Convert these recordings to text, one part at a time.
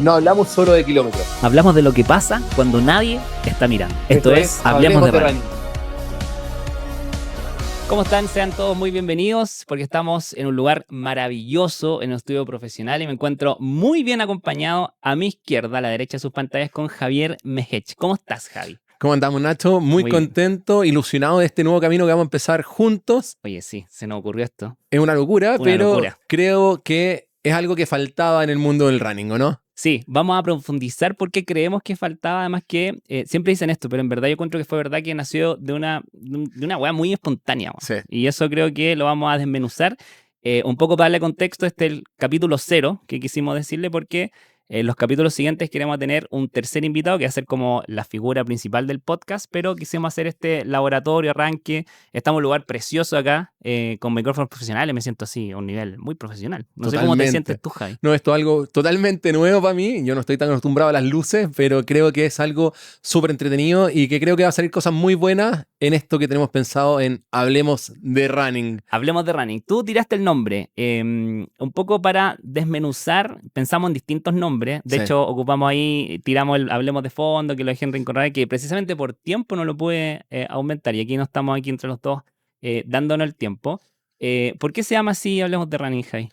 No hablamos solo de kilómetros. Hablamos de lo que pasa cuando nadie está mirando. Esto es Hablemos de Running. ¿Cómo están? Sean todos muy bienvenidos porque estamos en un lugar maravilloso, en un estudio profesional, y me encuentro muy bien acompañado a mi izquierda, a la derecha de sus pantallas, con Javier Mejech. ¿Cómo estás, Javi? ¿Cómo andamos, Nacho? Muy contento, ilusionado de este nuevo camino que vamos a empezar juntos. Oye, sí, se nos ocurrió esto. Es una locura, pero creo que es algo que faltaba en el mundo del running, ¿o no? Sí, vamos a profundizar porque creemos que faltaba, además que siempre dicen esto, pero en verdad yo encuentro que fue verdad que nació de una weá muy espontánea. Sí. Y eso creo que lo vamos a desmenuzar. Un poco para darle contexto, este es el capítulo 0 que quisimos decirle porque en los capítulos siguientes queremos tener un tercer invitado que va a ser como la figura principal del podcast, pero quisimos hacer este laboratorio, arranque. Estamos en un lugar precioso acá, con micrófonos profesionales, me siento así, a un nivel muy profesional. No sé cómo te sientes tú, Javi. No, esto es algo totalmente nuevo para mí. Yo no estoy tan acostumbrado a las luces, pero creo que es algo súper entretenido y que creo que va a salir cosas muy buenas en esto que tenemos pensado en Hablemos de Running. Hablemos de Running. Tú tiraste el nombre, un poco para desmenuzar, pensamos en distintos nombres. De hecho, ocupamos ahí, tiramos el Hablemos de Fondo, que lo dejé en Rinconada, que precisamente por tiempo no lo pude aumentar. Y aquí no estamos aquí entre los dos dándonos el tiempo. ¿Por qué se llama así Hablemos de Running, Jai?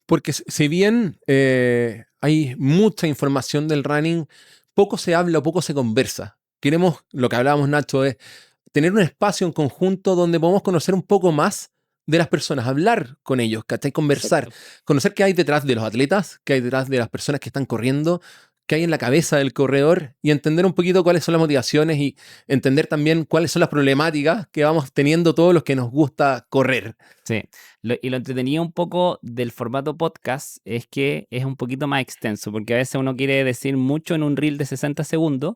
Porque si bien hay mucha información del running, poco se habla o poco se conversa. Queremos, lo que hablábamos, Nacho, es tener un espacio en conjunto donde podamos conocer un poco más de las personas, hablar con ellos, ¿cachai? Conversar, conocer qué hay detrás de los atletas, qué hay detrás de las personas que están corriendo, qué hay en la cabeza del corredor y entender un poquito cuáles son las motivaciones y entender también cuáles son las problemáticas que vamos teniendo todos los que nos gusta correr. Sí, y lo entretenido un poco del formato podcast es que es un poquito más extenso, porque a veces uno quiere decir mucho en un reel de 60 segundos,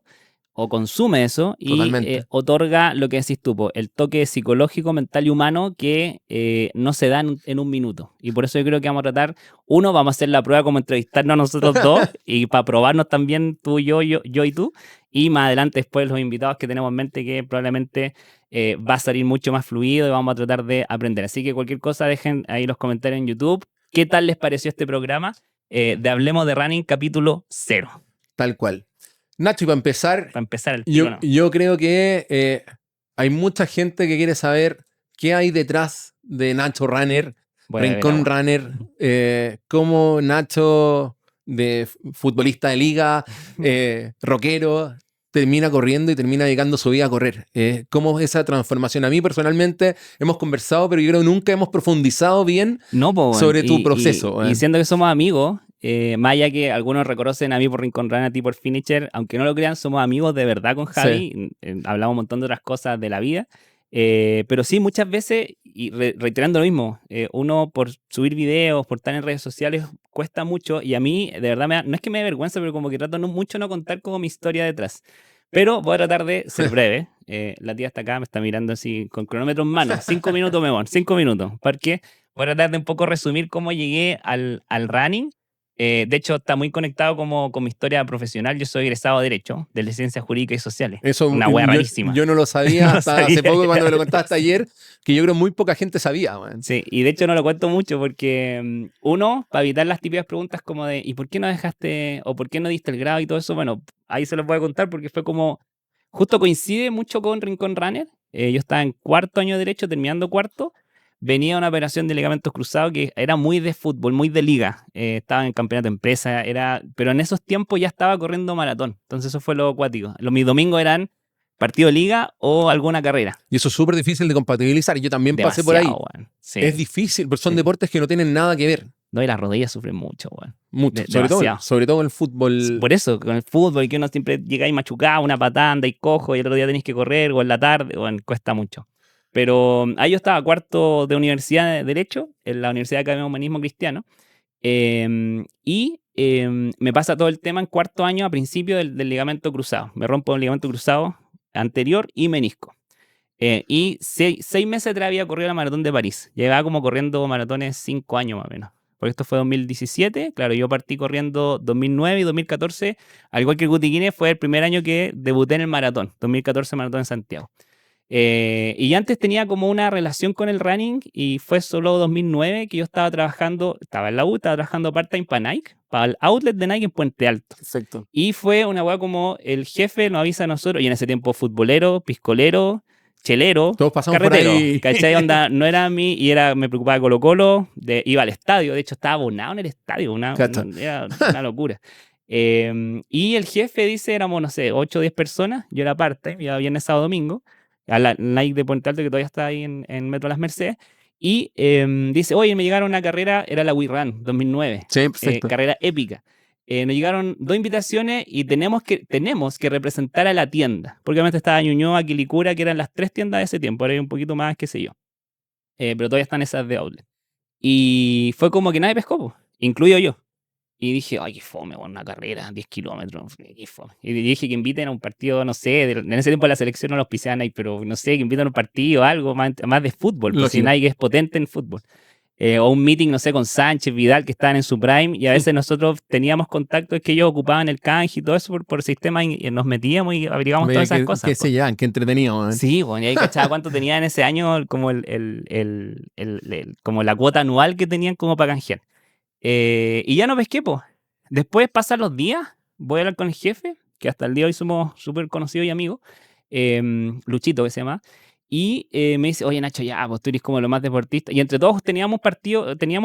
o consume eso y otorga lo que decís tú, el toque psicológico, mental y humano que no se da en un minuto. Y por eso yo creo que vamos a tratar, vamos a hacer la prueba como entrevistarnos a nosotros dos y para probarnos también tú, yo y tú. Y más adelante después los invitados que tenemos en mente que probablemente va a salir mucho más fluido y vamos a tratar de aprender. Así que cualquier cosa dejen ahí los comentarios en YouTube. ¿Qué tal les pareció este programa de Hablemos de Running capítulo 0? Tal cual. Nacho, y para empezar el tiro, ¿no? Yo creo que hay mucha gente que quiere saber qué hay detrás de Nacho Runner, Rincón Runner, cómo Nacho, de futbolista de liga, rockero, termina corriendo y termina dedicando su vida a correr. ¿Cómo es esa transformación? A mí personalmente hemos conversado, pero yo creo que nunca hemos profundizado bien sobre tu proceso. Y siendo que somos amigos, más allá que algunos reconocen a mí por Rincón Runner, a ti por Finisher, aunque no lo crean, somos amigos de verdad con Javi. Sí. Hablamos un montón de otras cosas de la vida. Pero sí, muchas veces, y reiterando lo mismo, uno por subir videos, por estar en redes sociales, cuesta mucho. Y a mí, de verdad, no es que me dé vergüenza, pero como que trato mucho no contar como mi historia detrás. Pero voy a tratar de ser breve. La tía está acá, me está mirando así con cronómetro en mano. 5 minutos, me voy, 5 minutos. Porque voy a tratar de un poco resumir cómo llegué al running. De hecho, está muy conectado con mi historia profesional. Yo soy egresado de Derecho, de Ciencias Jurídicas y Sociales. Eso, una wea rarísima. Yo no lo sabía hasta hace poco cuando me lo contaste ayer, que yo creo muy poca gente sabía. Man. Sí, y de hecho no lo cuento mucho porque uno, para evitar las típicas preguntas como de ¿y por qué no dejaste o por qué no diste el grado y todo eso? Bueno, ahí se los voy a contar porque fue como, justo coincide mucho con Rincón Runner. Yo estaba en 4º año de Derecho, terminando 4º. Venía una operación de ligamentos cruzados que era muy de fútbol, muy de liga. Estaba en el campeonato de empresa, pero en esos tiempos ya estaba corriendo maratón. Entonces eso fue lo acuático. Mis domingos eran partido de liga o alguna carrera. Y eso es súper difícil de compatibilizar. Yo también pasé por ahí. Sí. Es difícil, pero son deportes que no tienen nada que ver. No, y las rodillas sufren mucho, weón. Mucho, sobre todo en el fútbol. Por eso, con el fútbol, que uno siempre llega ahí machucado, una patada, anda y cojo, y el otro día tenés que correr, o en la tarde, cuesta mucho. Pero ahí yo estaba 4º de universidad de Derecho, en la Universidad Academia de Humanismo Cristiano, y me pasa todo el tema en 4º año a principio del ligamento cruzado. Me rompo el ligamento cruzado anterior y menisco. Y 6 meses atrás había corrido la maratón de París. Llevaba como corriendo maratones 5 años más o menos. Porque esto fue 2017, claro, yo partí corriendo 2009 y 2014, al igual que Guti Guinness, fue el primer año que debuté en el maratón, 2014 maratón en Santiago. Y antes tenía como una relación con el running y fue solo 2009 que yo estaba en la U, estaba trabajando part-time para Nike, para el outlet de Nike en Puente Alto. Perfecto. Y fue una weá como el jefe nos avisa a nosotros, y en ese tiempo futbolero, piscolero, chelero, Todos pasamos por carretero, ahí. ¿cachai? Onda, no era a mí, y me preocupaba de Colo-Colo, iba al estadio, de hecho estaba abonado en el estadio, era una locura. Y el jefe dice, éramos, no sé, 8 o 10 personas, yo era parte, iba viernes, sábado, domingo, a la Nike de Puente Alto, que todavía está ahí en Metro Las Mercedes, y dice, oye, me llegaron una carrera, era la We Run 2009, Sí, perfecto. carrera épica. Nos llegaron 2 invitaciones y tenemos que representar a la tienda. Porque obviamente estaba Ñuñoa, Quilicura, que eran las 3 tiendas de ese tiempo. Ahora hay un poquito más, qué sé yo. Pero todavía están esas de outlet. Y fue como que nadie pescó, po, incluyo yo. Y dije, ay, qué fome, una carrera, 10 kilómetros, qué fome. Y dije que inviten a un partido, no sé, en ese tiempo la selección no los pisaba Nike, pero no sé, que inviten a un partido, algo más de fútbol, pues si Nike es potente en fútbol. O un meeting, no sé, con Sánchez, Vidal, que estaban en su prime, y a veces nosotros teníamos contacto, es que ellos ocupaban el canje y todo eso por sistema, y nos metíamos y averiguamos todas esas cosas. Que se llevan, qué entretenido, man. Sí, bueno, y ahí cachaba cuánto tenían ese año, como como la cuota anual que tenían como para canjear. Y ya no pesqué, pues. Después pasan los días, voy a hablar con el jefe, que hasta el día de hoy somos súper conocidos y amigos, Luchito que se llama, y me dice, oye Nacho, ya, pues tú eres como lo más deportista. Y entre todos teníamos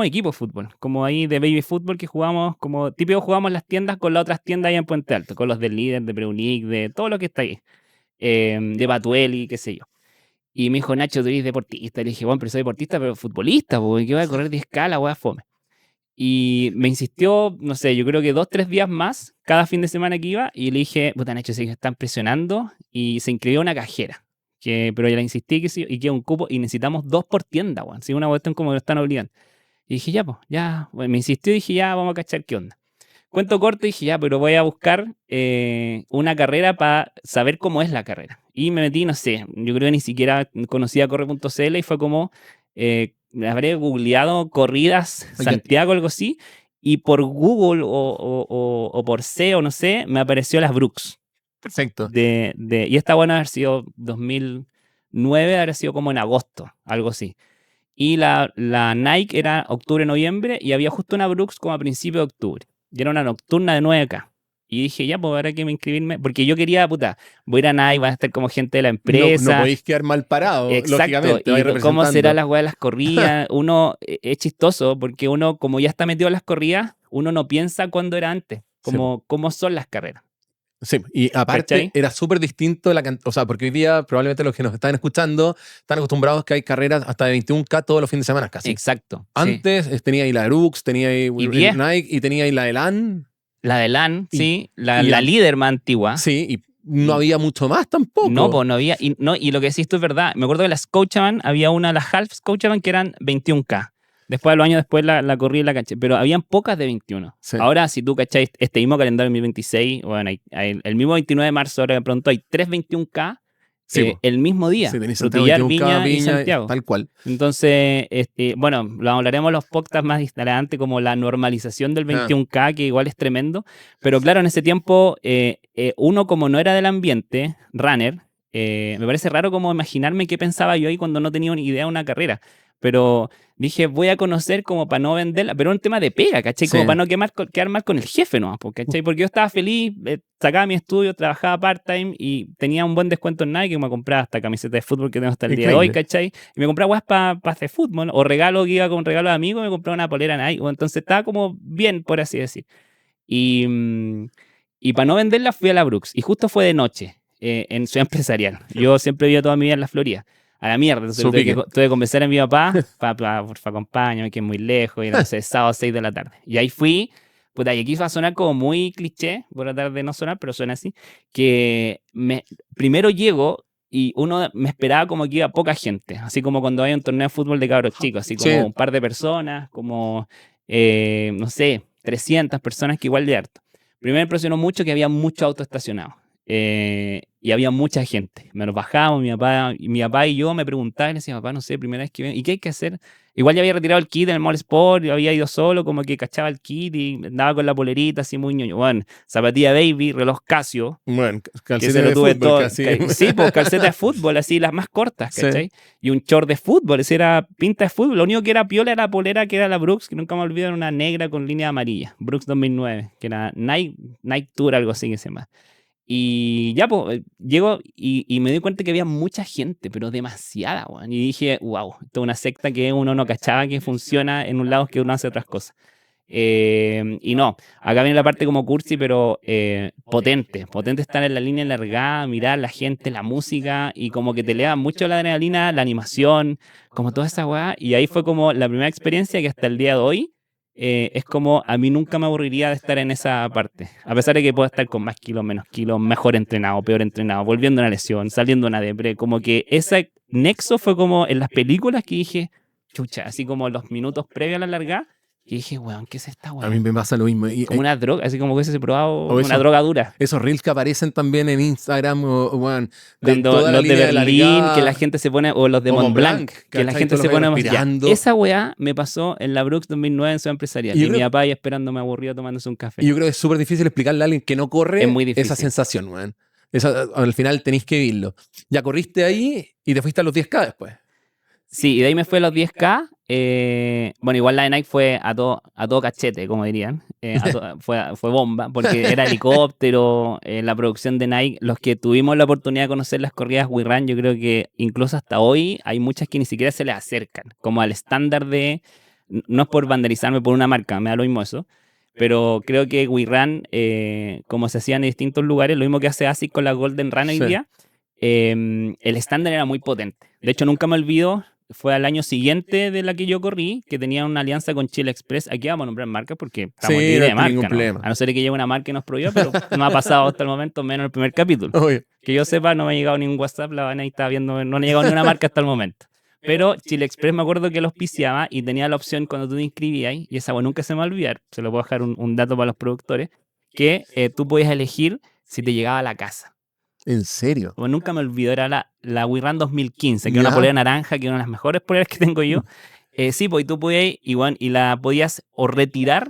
equipo de fútbol, como ahí de baby fútbol que jugamos, como típico jugamos en las tiendas con las otras tiendas allá en Puente Alto, con los del Líder, de Preunic, de todo lo que está ahí, de Batueli, qué sé yo. Y me dijo, Nacho, tú eres deportista. Le dije, bueno, pero soy deportista, pero futbolista, porque ¿qué voy a correr 10K, la voy a fome? Y me insistió, no sé, yo creo que 2, 3 días más cada fin de semana que iba, y le dije, puta Nacho, sí que están presionando, y se inscribió una cajera, pero ya le insistí y que un cupo, y necesitamos 2 por tienda, weón, si una cuestión como que lo están obligando. Y dije, ya, pues, ya, bueno, me insistió y dije, ya, vamos a cachar qué onda. Cuento corto, dije, ya, pero voy a buscar una carrera para saber cómo es la carrera. Y me metí, no sé, yo creo que ni siquiera conocía corre.cl, y fue como, habré googleado corridas Santiago, algo así, y por Google o por SEO, no sé, me apareció las Brooks. Perfecto. Y esta buena haber sido 2009, haber sido como en agosto, algo así. Y la Nike era octubre, noviembre, y había justo una Brooks como a principios de octubre. Y era una nocturna de 9K. Y dije, ya, pues habrá que inscribirme. Porque yo quería, puta, voy a ir a Nike, van a estar como gente de la empresa. No podéis quedar mal parado, exacto, lógicamente. Y cómo serán las weas de las corridas. Uno, es chistoso, porque uno, como ya está metido en las corridas, uno no piensa cuándo era antes, como cómo son las carreras. Sí, y aparte ¿cachai? era súper distinto o sea, porque hoy día probablemente los que nos están escuchando están acostumbrados que hay carreras hasta de 21K todos los fines de semana casi. Exacto. Antes tenía ahí la Brooks, tenía ahí el Nike y tenía ahí la de LAN. La de LAN, sí. La líder más antigua. Sí, y no había mucho más tampoco. No, pues no había. Y lo que decís tú es verdad. Me acuerdo de las Scotiabank, había una, las Half Scotiabank, que eran 21K. Después, de los años después, la corrí y la caché. Pero habían pocas de 21. Sí. Ahora, si tú cacháis este mismo calendario 2026, bueno, el mismo 29 de marzo, ahora de pronto hay 3 21K el mismo día. Sí, tenés Frutillar, 21K, Viña y Santiago. Tal cual. Entonces, bueno, lo hablaremos en los podcasts más adelante, como la normalización del 21K, que igual es tremendo. Pero claro, en ese tiempo, uno como no era del ambiente, runner, me parece raro como imaginarme qué pensaba yo ahí cuando no tenía ni idea de una carrera. Pero dije, voy a conocer como para no venderla, pero era un tema de pega, ¿cachai? Como para no quedar mal con el jefe, ¿no? ¿Cachai? Porque yo estaba feliz, sacaba mi estudio, trabajaba part-time y tenía un buen descuento en Nike, que me compraba hasta camisetas de fútbol que tengo hasta el día de hoy, ¿cachai? Y me compraba guas para hacer fútbol, ¿no? O regalo que iba con regalo de amigo, me compraba una polera Nike, entonces estaba como bien, por así decir. Y para no venderla fui a la Brooks, y justo fue de noche, en Ciudad Empresarial. Yo siempre he vivido toda mi vida en la Florida. A la mierda, entonces tuve que convencer a mi papá, papá, por favor, acompáñame, que es muy lejos, y no sé, sábado a 6 de la tarde. Y ahí fui, puta, y aquí va a sonar como muy cliché, por tratar de no sonar, pero suena así, que primero llego y uno me esperaba como que iba poca gente, así como cuando hay un torneo de fútbol de cabros chicos, así como un par de personas, como, no sé, 300 personas, que igual de harto. Primero me impresionó mucho que había mucho auto estacionado. Y había mucha gente. Nos bajamos, mi papá y yo me preguntaban, y decía, papá, no sé, primera vez que ven, ¿y qué hay que hacer? Igual ya había retirado el kit en el Mall Sport, yo había ido solo, como que cachaba el kit y andaba con la polerita así muy ñoño. Bueno, zapatilla Baby, reloj Casio, Bueno, que se calcetines lo de tuve fútbol todo. casi. Sí, pues calcetas de fútbol, así las más cortas, Sí. ¿cachai? Y un short de fútbol, ese era pinta de fútbol. Lo único que era piola era la polera, que era la Brooks, que nunca me olvido, era una negra con línea amarilla. Brooks 2009, que era Nike Tour, algo así que se llama. Y ya, pues, llego y me doy cuenta que había mucha gente, pero demasiada, weón. Y dije, wow, esto es una secta que uno no cachaba que funciona en un lado que uno hace otras cosas. Y no, acá viene la parte como cursi, pero potente. Potente estar en la línea largada, mirar la gente, la música, y como que te eleva mucho la adrenalina, la animación, como toda esa weá. Y ahí fue como la primera experiencia que hasta el día de hoy es como a mí nunca me aburriría de estar en esa parte. A pesar de que puedo estar con más kilos, menos kilos, mejor entrenado, peor entrenado, volviendo a una lesión, saliendo una depre. Como que ese nexo fue como en las películas que dije, chucha, así como los minutos previos a la largada. Y dije, weón, ¿qué es esta weón? A mí me pasa lo mismo. Como una droga, así como que hubiese probado O una eso. droga dura. Esos reels que aparecen también en Instagram, bueno, de Cuando toda la los de línea Berlín, largada, que la gente se pone, o los de o Mont Blanc, que la ¿cachai? gente Todos se los pone gallos más ya. respirando. Esa weá me pasó en la Brooks 2009 en Ciudad Empresarial. Y yo Y mi creo- papá ahí esperándome aburrido tomándose un café. Y yo creo que es súper difícil explicarle a alguien que no corre Es muy esa difícil. sensación, weón. Al final tenéis que vivirlo. Ya corriste ahí y te fuiste a los 10K después. Sí, y de ahí me fue a los 10K. Bueno, igual la de Nike fue a todo cachete, como dirían. Fue bomba, porque era helicóptero, la producción de Nike. Los que tuvimos la oportunidad de conocer las corridas We Run, yo creo que incluso hasta hoy hay muchas que ni siquiera se les acercan, como al estándar de... No es por vandalizarme por una marca, me da lo mismo eso. Pero creo que We Run, como se hacía en distintos lugares, lo mismo que hace ASICS con la Golden Run hoy Sí. día, el estándar era muy potente. De hecho, nunca me olvido, fue al año siguiente de la que yo corrí, que tenía una alianza con Chile Express. Aquí vamos a nombrar marcas porque estamos Sí, libres no de hay marca, ningún ¿no? problema. A no ser que llegue una marca y nos prohíba, pero no ha pasado hasta el momento, menos el primer capítulo. Obvio. Que yo sepa, no me ha llegado ningún WhatsApp, la Vane está viendo, no le ha llegado ni una marca hasta el momento. Pero Chile Express me acuerdo que los auspiciaba y tenía la opción cuando tú te inscribías, y esa bueno, nunca se me va a olvidar, se lo puedo dejar un dato para los productores, que tú podías elegir si te llegaba a la casa. ¿En serio? Bueno, nunca me olvido, era la We Run 2015, que Ya. era una polera naranja, que era una de las mejores poleras que tengo yo. Sí, pues y tú podías, igual, y la podías o retiro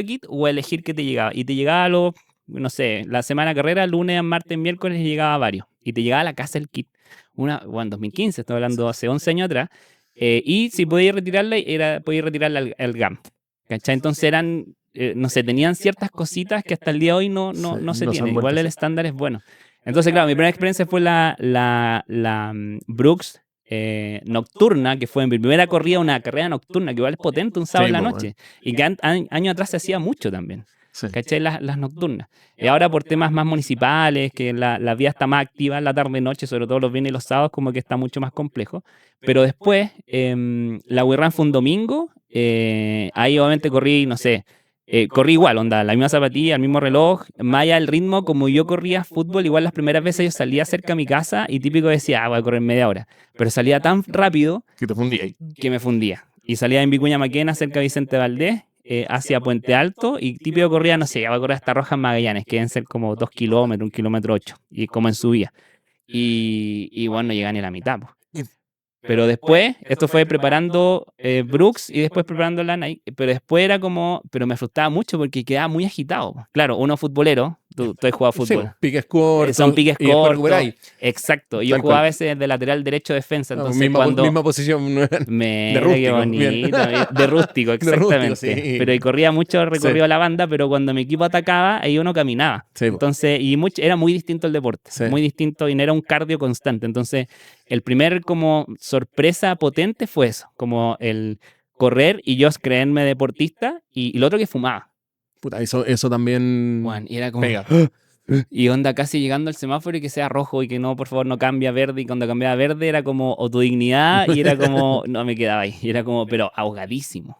kit, o elegir que te llegaba. Y te llegaba a los, no sé, la semana de carrera, lunes, martes, miércoles, y llegaba a varios. Y te llegaba a la casa el kit. Bueno, 2015, estoy hablando hace 11 años atrás. Y si podías retirarla, podías retirarla al GAM. ¿Cachai? Entonces eran, no sé, tenían ciertas cositas que hasta el día de hoy no se no se han tienen. vuelto Igual a el hacer. estándar es bueno. Entonces, claro, mi primera experiencia fue la Brooks nocturna, que fue mi primera corrida, una carrera nocturna, que igual es potente un sábado Sí, en la po, noche. Y que años atrás se hacía mucho también. Sí. ¿Cachai? Las nocturnas. Y ahora por temas más municipales, que la vía está más activa en la tarde-noche, sobre todo los viernes y los sábados, como que está mucho más complejo. Pero después, la We Run fue un domingo, ahí obviamente corrí, no sé, corrí igual, onda, la misma zapatilla, el mismo reloj, más allá del ritmo, como yo corría fútbol, igual las primeras veces yo salía cerca de mi casa y típico decía, voy a correr media hora. Pero salía tan rápido Que te fundí ahí. que me fundía. Y salía en Vicuña Maquena, cerca de Vicente Valdés, hacia Puente Alto, y típico corría, no sé, ya voy a correr hasta Rojas Magallanes, que deben ser como 2 kilómetros, 1,8 kilómetros, y como en subida. Y bueno, no llegan ni a la mitad, po. Pero después, esto fue preparando Brooks y después preparando la Nike, pero después era como, pero me frustraba mucho porque quedaba muy agitado. Claro, uno futbolero, tú has jugado fútbol. Sí, piques cortos. Son piques y después cortos. recuperáis. Exacto. Yo Tal jugaba a cual. veces de lateral derecho defensa, entonces misma, cuando... misma posición. De Mira, rústico, qué bonito. De rústico, exactamente. rústico, sí. Pero y corría mucho recorrido Sí. a la banda, pero cuando mi equipo atacaba, ahí uno caminaba. Sí, po. Entonces, era muy distinto el deporte. Sí. Muy distinto y no era un cardio constante. Entonces, el primer como sorpresa potente fue eso, como el correr y yo creerme deportista y lo otro que fumaba. Puta, eso también Bueno, y era como... pega. Y onda casi llegando al semáforo y que sea rojo y que no, por favor, no cambie a verde. Y cuando cambiaba a verde era como o tu dignidad y era como, no me quedaba ahí. Y era como, pero ahogadísimo,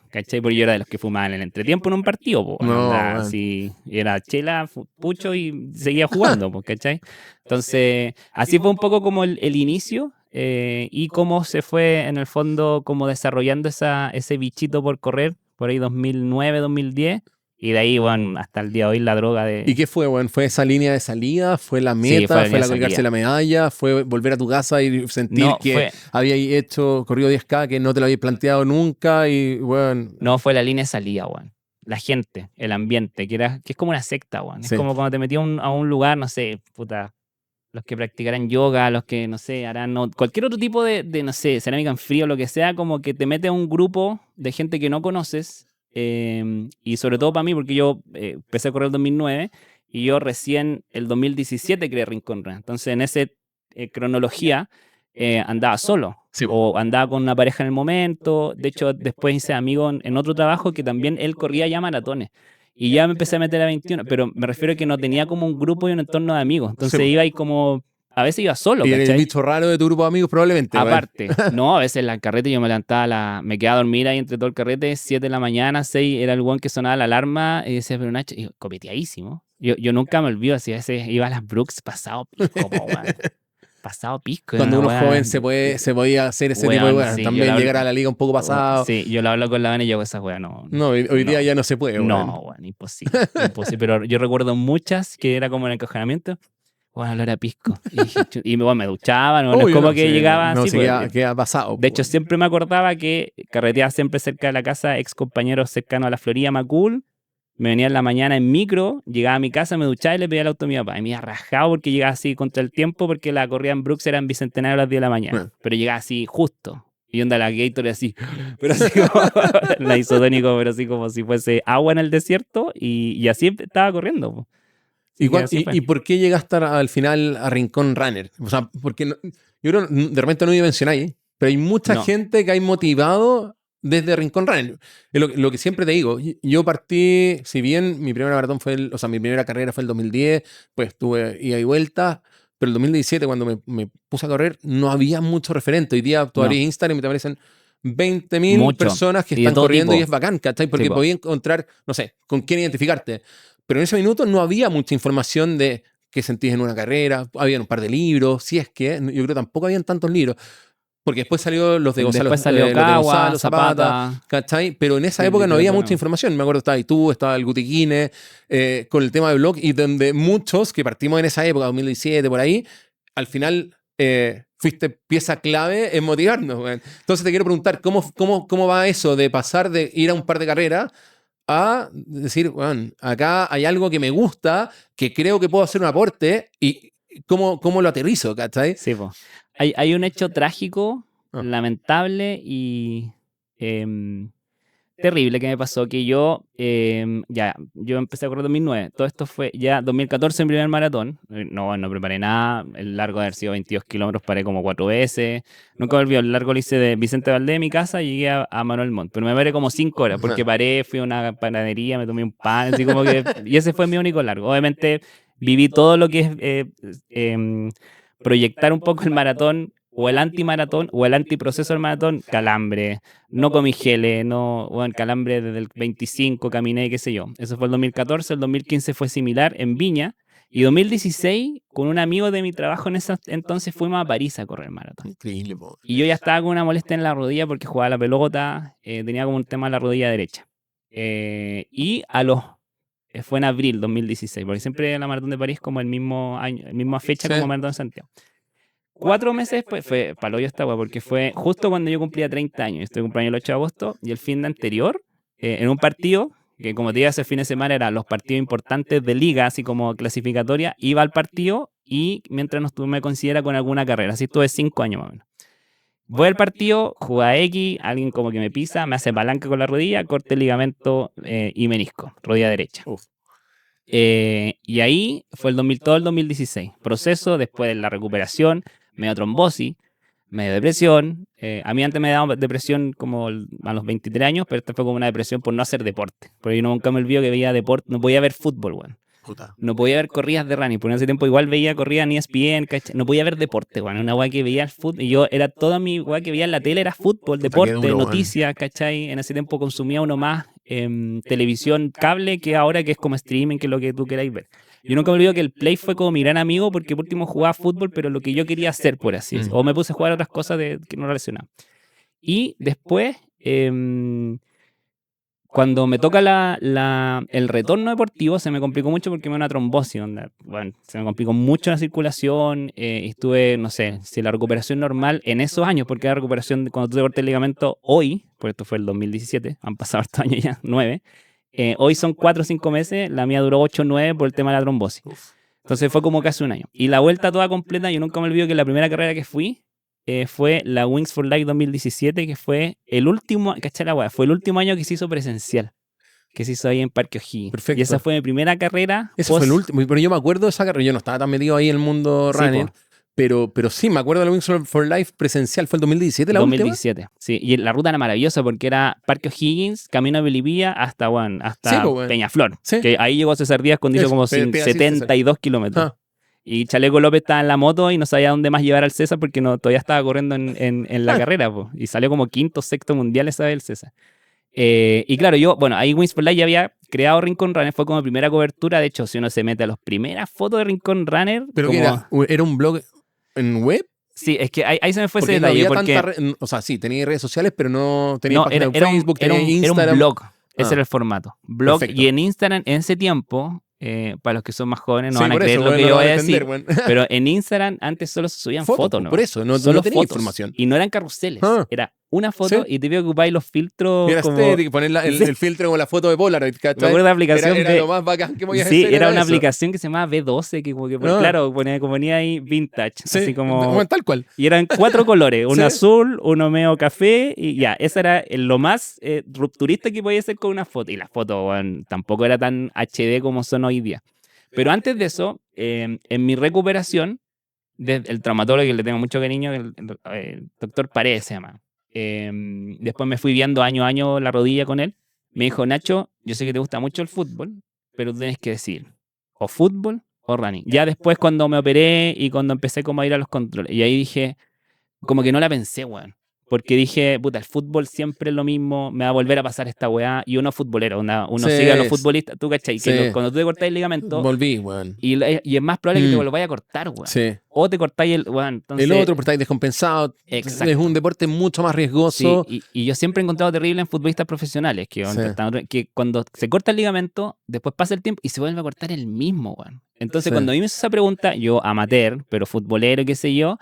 ¿cachai? Porque yo era de los que fumaban en el entretiempo en un partido, po. No, Onda, man. así, era chela, pucho y seguía jugando, po, ¿cachai? Entonces, así fue un poco como el inicio y cómo se fue en el fondo como desarrollando ese bichito por correr, por ahí 2009, 2010. Y de ahí, bueno, hasta el día de hoy la droga de... ¿Y qué fue, weón? ¿Fue esa línea de salida? ¿Fue la Sí, meta? fue la ¿Fue línea la de colgarse salida. la medalla? ¿Fue volver a tu casa y sentir No, que habías hecho, corrido 10K, que no te lo habías planteado nunca? Y, weón, no fue la línea de salida, weón. La gente, el ambiente, que es como una secta, weón. Es sí. como cuando te metías a un lugar, no sé, puta, los que practicaran yoga, los que, no sé, harán cualquier otro tipo de, no sé, cerámica en frío, lo que sea, como que te metes a un grupo de gente que no conoces, y sobre todo para mí, porque yo empecé a correr el 2009 y yo recién el 2017 creé Rincón Run. Entonces, en esa cronología, andaba solo. Sí, O andaba con una pareja en el momento. De hecho, después hice amigo en otro trabajo que también él corría ya maratones. Y ya me empecé a meter a 21, pero me refiero a que no tenía como un grupo y un entorno de amigos. Entonces sí. iba ahí como, a veces iba solo, Y eres el ¿cachai? bicho raro de tu grupo de amigos, probablemente, weón. Aparte, no, a veces en la carrete yo me levantaba, me quedaba a dormir ahí entre todo el carrete, 7 de la mañana, 6, era el weón que sonaba la alarma y decía, pero Nacho, y yo, copeteadísimo. Yo nunca me olvido, así a veces iba a las Brooks pasado pisco, po, weón. Pasado pisco, era Cuando una uno es joven weá. se podía hacer ese tipo de Weón, weón. sí, También llegar a la liga un poco pasado. sí, yo lo hablo con la Vane y yo esa weá no, No, hoy día no, ya no se puede, weón. no, weón, imposible, imposible. Pero yo recuerdo muchas que era como el encajonamiento, bueno, olor a pisco. Y, dije, bueno, me duchaba, no es Obvio, como no, que sí, llegaba no, así, sí, pues. queda pasado, De po, hecho, weón. siempre me acordaba que carreteaba siempre cerca de la casa, ex compañeros cercanos a la Florida, Macul. Me venía en la mañana en micro, llegaba a mi casa, me duchaba y le pedía el auto a mi papá. Y me iba rajado porque llegaba así contra el tiempo, porque la corrida en Brooks era en Bicentenario a las 10 de la mañana. Pero llegaba así justo. Y onda la Gatorade así, pero así como la isotónico, pero así como si fuese agua en el desierto. Y así estaba corriendo, po. ¿Y, Así que así fue. y por qué llegaste al final a Rincón Runner? O sea, porque yo creo de repente no me mencionáis, pero hay mucha No, gente que hay motivado desde Rincón Runner. Es lo que siempre te digo. Yo partí, si bien mi primera maratón fue, o sea, mi primera carrera fue el 2010, pues tuve ida y vuelta, pero el 2017 cuando me puse a correr no había mucho referente. Hoy día tú abrís no, Instagram y te aparecen 20.000 mucho. personas que Y de están todo corriendo y tipo. es bacán, ¿cachai? Sí, Porque po. podías encontrar, no sé, con quién identificarte. Pero en ese minuto no había mucha información de qué sentís en una carrera. Había un par de libros, si es que, yo creo que tampoco habían tantos libros. Porque después salió Después salió los de Cagua, Gonzalo Zapata, Zapata, ¿cachai? Pero en esa sí, época no había mucha literatura. información. Me acuerdo, estaba ahí tú, estaba el Gutiquine, con el tema de blog, y donde muchos que partimos en esa época, 2017, por ahí, al final fuiste pieza clave en motivarnos, weón. Entonces te quiero preguntar, ¿cómo va eso de pasar de ir a un par de carreras a decir, bueno, acá hay algo que me gusta, que creo que puedo hacer un aporte y cómo lo aterrizo, ¿cachai? Sí, po. Hay un hecho trágico, Ah, lamentable y em, terrible que me pasó, que yo empecé a correr en 2009. Todo esto fue ya 2014 en primer maratón. No preparé nada. El largo de haber sido 22 kilómetros, paré como 4 veces. Nunca me olvidé, el largo lo hice de Vicente Valdés de mi casa y llegué a Manuel Montt. Pero me paré como 5 horas porque paré, fui a una panadería, me tomé un pan, así como que... Y ese fue mi único largo. Obviamente viví todo lo que es proyectar un poco el maratón o el antimaratón o el antiproceso del maratón, calambre, no comí geles, no, bueno, calambre desde el 25, caminé, qué sé yo. Eso fue el 2014, el 2015 fue similar en Viña, y 2016, con un amigo de mi trabajo en ese entonces, fuimos a París a correr maratón. increíble, po. Y yo ya estaba con una molestia en la rodilla porque jugaba la pelota, tenía como un tema en la rodilla derecha. Fue en abril 2016, porque siempre la maratón de París como el mismo año, la misma fecha Sí. como maratón de Santiago. 4 meses después, fue palo yo esta wea, porque fue justo cuando yo cumplía 30 años. Estoy cumpleaños el 8 de agosto y el fin de anterior, en un partido, que como te digo, ese fin de semana eran los partidos importantes de liga, así como clasificatoria, iba al partido y mientras no me considera con alguna carrera. Así estuve 5 años más o menos. Voy al partido, juega X, alguien como que me pisa, me hace palanca con la rodilla, corte el ligamento y menisco, rodilla derecha. Uf. Y ahí fue todo el 2016. Proceso, después de la recuperación, medio trombosis, medio depresión. A mí antes me daba depresión como a los 23 años, pero esta fue como una depresión por no hacer deporte. Porque yo nunca me olvido que veía deporte, no podía ver fútbol, weón. Puta. No podía ver corridas de running, porque en ese tiempo igual veía corridas en ESPN, ¿cachai? No podía ver deporte, weón. Una weá que veía el fútbol, y yo era toda mi weá que veía en la tele era fútbol, Puta, qué deporte, duro, weón. noticias, ¿cachai? En ese tiempo consumía uno más televisión cable que ahora que es como streaming, que es lo que tú queráis ver. Yo nunca me olvido que el Play fue como mi gran amigo porque por último jugaba fútbol, pero lo que yo quería hacer, por así decirlo. O me puse a jugar otras cosas que no relacionaban. Y después Cuando me toca el retorno deportivo se me complicó mucho porque me dio una trombosis. Bueno, se me complicó mucho la circulación. Y estuve, no sé, si la recuperación normal en esos años, porque la recuperación cuando tú te cortas el ligamento hoy, pues esto fue el 2017, han pasado estos años ya, 9. Hoy son 4 o 5 meses, la mía duró 8 o 9 por el tema de la trombosis. Entonces fue como casi un año. Y la vuelta toda completa, yo nunca me olvido que la primera carrera que fui fue la Wings for Life 2017, que fue el último, ¿cachai la weá? Fue el último año que se hizo presencial, que se hizo ahí en Parque O'Higgins. Perfecto. Y esa fue mi primera carrera. Ese fue el último, pero yo me acuerdo de esa carrera, yo no estaba tan metido ahí en el mundo Sí, running, pero sí, me acuerdo de la Wings for Life presencial, ¿fue el 2017 la 2017, última? sí. Y la ruta era maravillosa porque era Parque O'Higgins, camino a Melipilla hasta, bueno, hasta Sí, pues, Peñaflor. Sí. Que ahí llegó César Díaz cuando hizo Eso, como pega así, 72 kilómetros. Ah, Y Chaleco López estaba en la moto y no sabía dónde más llevar al César porque todavía estaba corriendo en la carrera, po. Y salió como quinto, sexto mundial esa vez el César. Y claro, ahí Wings for Life ya había creado Rincón Runner, fue como primera cobertura. De hecho, si uno se mete a las primeras fotos de Rincón Runner. ¿Pero como... qué era un blog en web? Sí, es que ahí se me fue ese Porque no detalle. había o sea, sí, tenía redes sociales, pero no tenía página en era Facebook, tenía era Instagram. un blog. Ese Ah, era el formato. Blog. perfecto. Y en Instagram, en ese tiempo, para los que son más jóvenes, no Sí, van a por creer eso, lo que no yo lo voy van a a decir. entender, bueno. Pero en Instagram antes solo se subían fotos, ¿no? Por eso, no Solo tenía fotos. información. Y no eran carruseles. Ah, Era una foto sí. y te veo que ocupáis los filtros Era como... estético, poner Sí. el filtro con la foto de Polaroid, Me ¿cachai? acuerdo de la aplicación Era lo más bacán que podías Sí, hacer, era una eso. aplicación que se llamaba B12, que como que, Ah, claro, ponía ahí vintage, sí, así como... bueno, tal cual. Y eran 4 colores, uno Sí. azul, uno medio café, y ya, esa era lo más rupturista que podía hacer con una foto. Y las fotos, bueno, tampoco era tan HD como son hoy día. Pero antes de eso, en mi recuperación, el traumatólogo que le tengo mucho cariño, el doctor Paredes se llama. Después me fui viendo año a año la rodilla con él. Me dijo, Nacho, yo sé que te gusta mucho el fútbol, pero tú tienes que decir o fútbol o running. Ya después cuando me operé y cuando empecé como a ir a los controles, y ahí dije, como que no la pensé, weón. Porque dije, puta, el fútbol siempre es lo mismo, me va a volver a pasar esta weá. Y uno es futbolero, uno Sí, sigue a los futbolistas, tú cachai, sí. que cuando tú te cortás el ligamento, Volví, weón. y es más probable que te volváis a cortar, weón. Sí. O te cortáis weón. Entonces, El otro, pero estáis descompensado. Exacto. Es un deporte mucho más sí, riesgoso. y yo siempre he encontrado terrible en futbolistas profesionales, que cuando se corta el ligamento, después pasa el tiempo y se vuelve a cortar el mismo, weón. Entonces, Sí. cuando a mí me hizo esa pregunta, yo amateur, pero futbolero, qué sé yo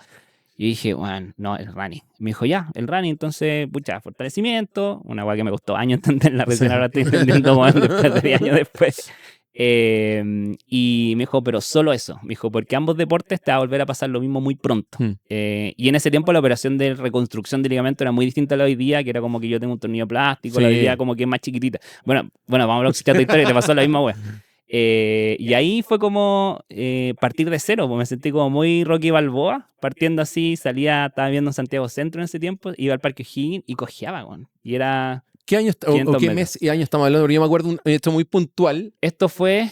dije, bueno, no, el running. Me dijo, ya, el running, entonces, pucha, fortalecimiento, una weá que me costó años entenderla, recién ahora estoy entendiendo, weón, después de 10 años después. Y me dijo, pero solo eso. Me dijo, porque ambos deportes te va a volver a pasar lo mismo muy pronto. Y en ese tiempo la operación de reconstrucción de ligamento era muy distinta a la de hoy día, que era como que yo tengo un tornillo plástico, la de hoy día como que es más chiquitita. Bueno, vamos a escuchar tu historia, te pasó la misma weá. Y ahí fue como partir de cero, pues me sentí como muy Rocky Balboa, partiendo así, estaba viendo Santiago Centro en ese tiempo, iba al Parque O'Higgins y cojeaba, weón. Y era... ¿Qué año o qué mes y año estamos hablando? Porque yo me acuerdo un hecho muy puntual. Esto fue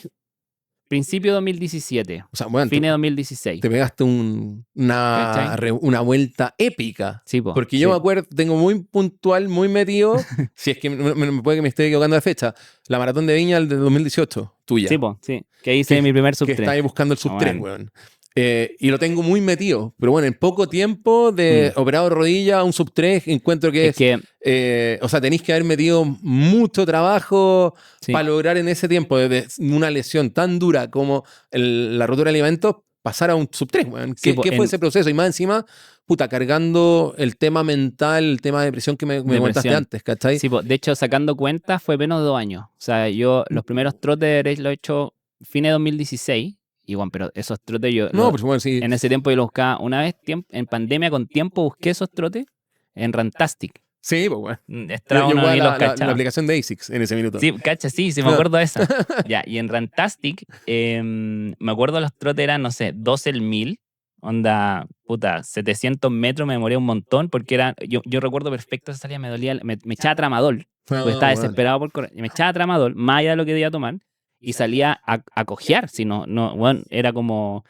principio de 2017, o sea, bueno, fin de 2016. Te pegaste una vuelta épica. Sí, po, porque yo me acuerdo, tengo muy puntual, muy metido, si es que me puede que me esté equivocando de fecha, la maratón de Viña del 2018, tuya. Sí, po, sí. Que hice mi primer sub 3. Que estaba ahí buscando el sub 3, weón. Y lo tengo muy metido. Pero bueno, en poco tiempo de operado de rodilla a un sub 3, encuentro que o sea, tenéis que haber metido mucho trabajo para lograr en ese tiempo, de una lesión tan dura como la rotura de ligamentos, pasar a un sub 3, weón. ¿Qué fue ese proceso? Y más encima, puta, cargando el tema mental, el tema de depresión que me contaste antes, ¿cachai? Sí, de hecho, sacando cuentas, fue menos de 2 años. O sea, yo los primeros trotes los he hecho fines de 2016. Y bueno, pero esos trotes yo... No, pues bueno, sí. En ese tiempo yo los buscaba una vez, en pandemia con tiempo, busqué esos trotes en Rantastic. Sí, pues bueno. Yo la aplicación de ASICS en ese minuto. Sí, cacha, sí, me acuerdo de esa. Ya, y en Rantastic, me acuerdo los trotes eran, no sé, 12 el 1000, onda, puta, 700 metros, me demoré un montón, porque yo recuerdo perfecto esa salida, me dolía, me echaba tramadol, porque estaba desesperado por correr, me echaba tramadol, más allá de lo que debía tomar, y salía a cojear, si no, bueno, era como,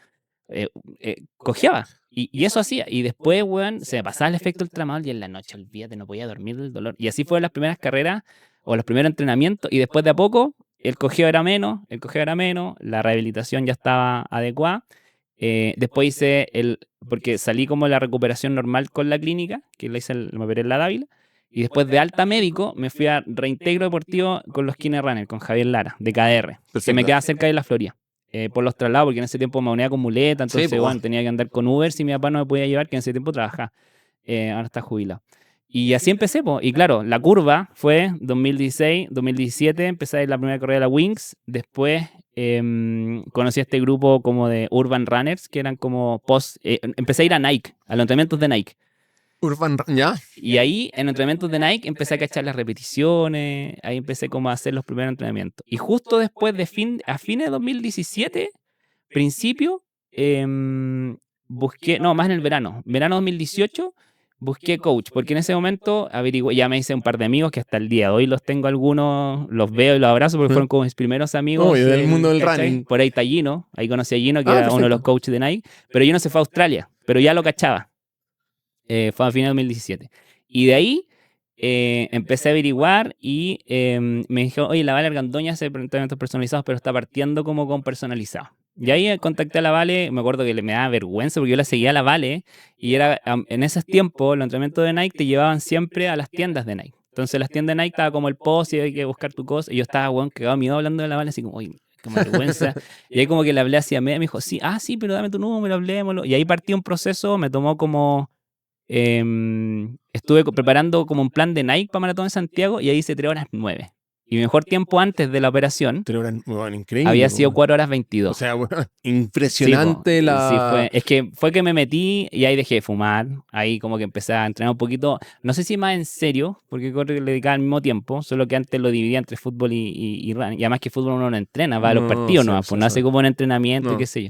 cojeaba. Y eso hacía. Y después, weón, se me pasaba el efecto del tramadol y en la noche, olvídate, no podía dormir del dolor. Y así fueron las primeras carreras o los primeros entrenamientos. Y después de a poco, el cojeo era menos, la rehabilitación ya estaba adecuada. Después hice porque salí como la recuperación normal con la clínica, que la hice, me operé en la Dávila. Y después de alta médico, me fui a reintegro deportivo con los Kine Runner, con Javier Lara, de KR, que me queda cerca de la Florida. Por los traslados, porque en ese tiempo me unía con muleta, entonces Sí, bueno, tenía que andar con Uber si mi papá no me podía llevar, que en ese tiempo trabajaba. Ahora está jubilado. Y así empecé, po. Y claro, la curva fue 2016, 2017, empecé a ir la primera carrera de la Wings, después conocí a este grupo como de Urban Runners, que eran como empecé a ir a Nike, a los entrenamientos de Nike. ¿Ya? Y ahí, en entrenamientos de Nike, empecé a cachar las repeticiones, ahí empecé como a hacer los primeros entrenamientos. Y justo después a fines de 2017, principio, busqué, no, más en el verano 2018, busqué coach, porque en ese momento averigué, ya me hice un par de amigos que hasta el día de hoy los tengo algunos, los veo y los abrazo porque fueron como mis primeros amigos. Del mundo del running. Por ahí está Gino, ahí conocí a Gino, que era uno de los coaches de Nike, pero Gino se fue a Australia, pero ya lo cachaba. Fue a fines de 2017. Y de ahí empecé a averiguar y me dijo, oye, la Vale Argandoña hace entrenamientos personalizados, pero está partiendo como con personalizados. Y ahí contacté a la Vale, me acuerdo que me daba vergüenza porque yo la seguía a la Vale y era en esos tiempos los entrenamientos de Nike te llevaban siempre a las tiendas de Nike. Entonces las tiendas de Nike estaba como el post y había que buscar tu cosa y yo estaba, weón, cagado miedo hablando de la Vale, así como, oye, qué vergüenza. Y ahí como que le hablé hacia mí, me dijo, sí, pero dame tu número, hablémoslo. Y ahí partí un proceso, me tomó como... estuve preparando como un plan de Nike para Maratón de Santiago y ahí hice 3 horas 9. Y mi mejor tiempo antes de la operación 3 horas, bueno, increíble, había sido 4 horas 22. O sea, bueno, impresionante sí, la... Es que fue que me metí y ahí dejé de fumar. Ahí como que empecé a entrenar un poquito, no sé si más en serio, porque le dedicaba al mismo tiempo, solo que antes lo dividía entre fútbol y running. Y además que fútbol uno no entrena, va a los partidos, no hace como un entrenamiento y qué sé yo.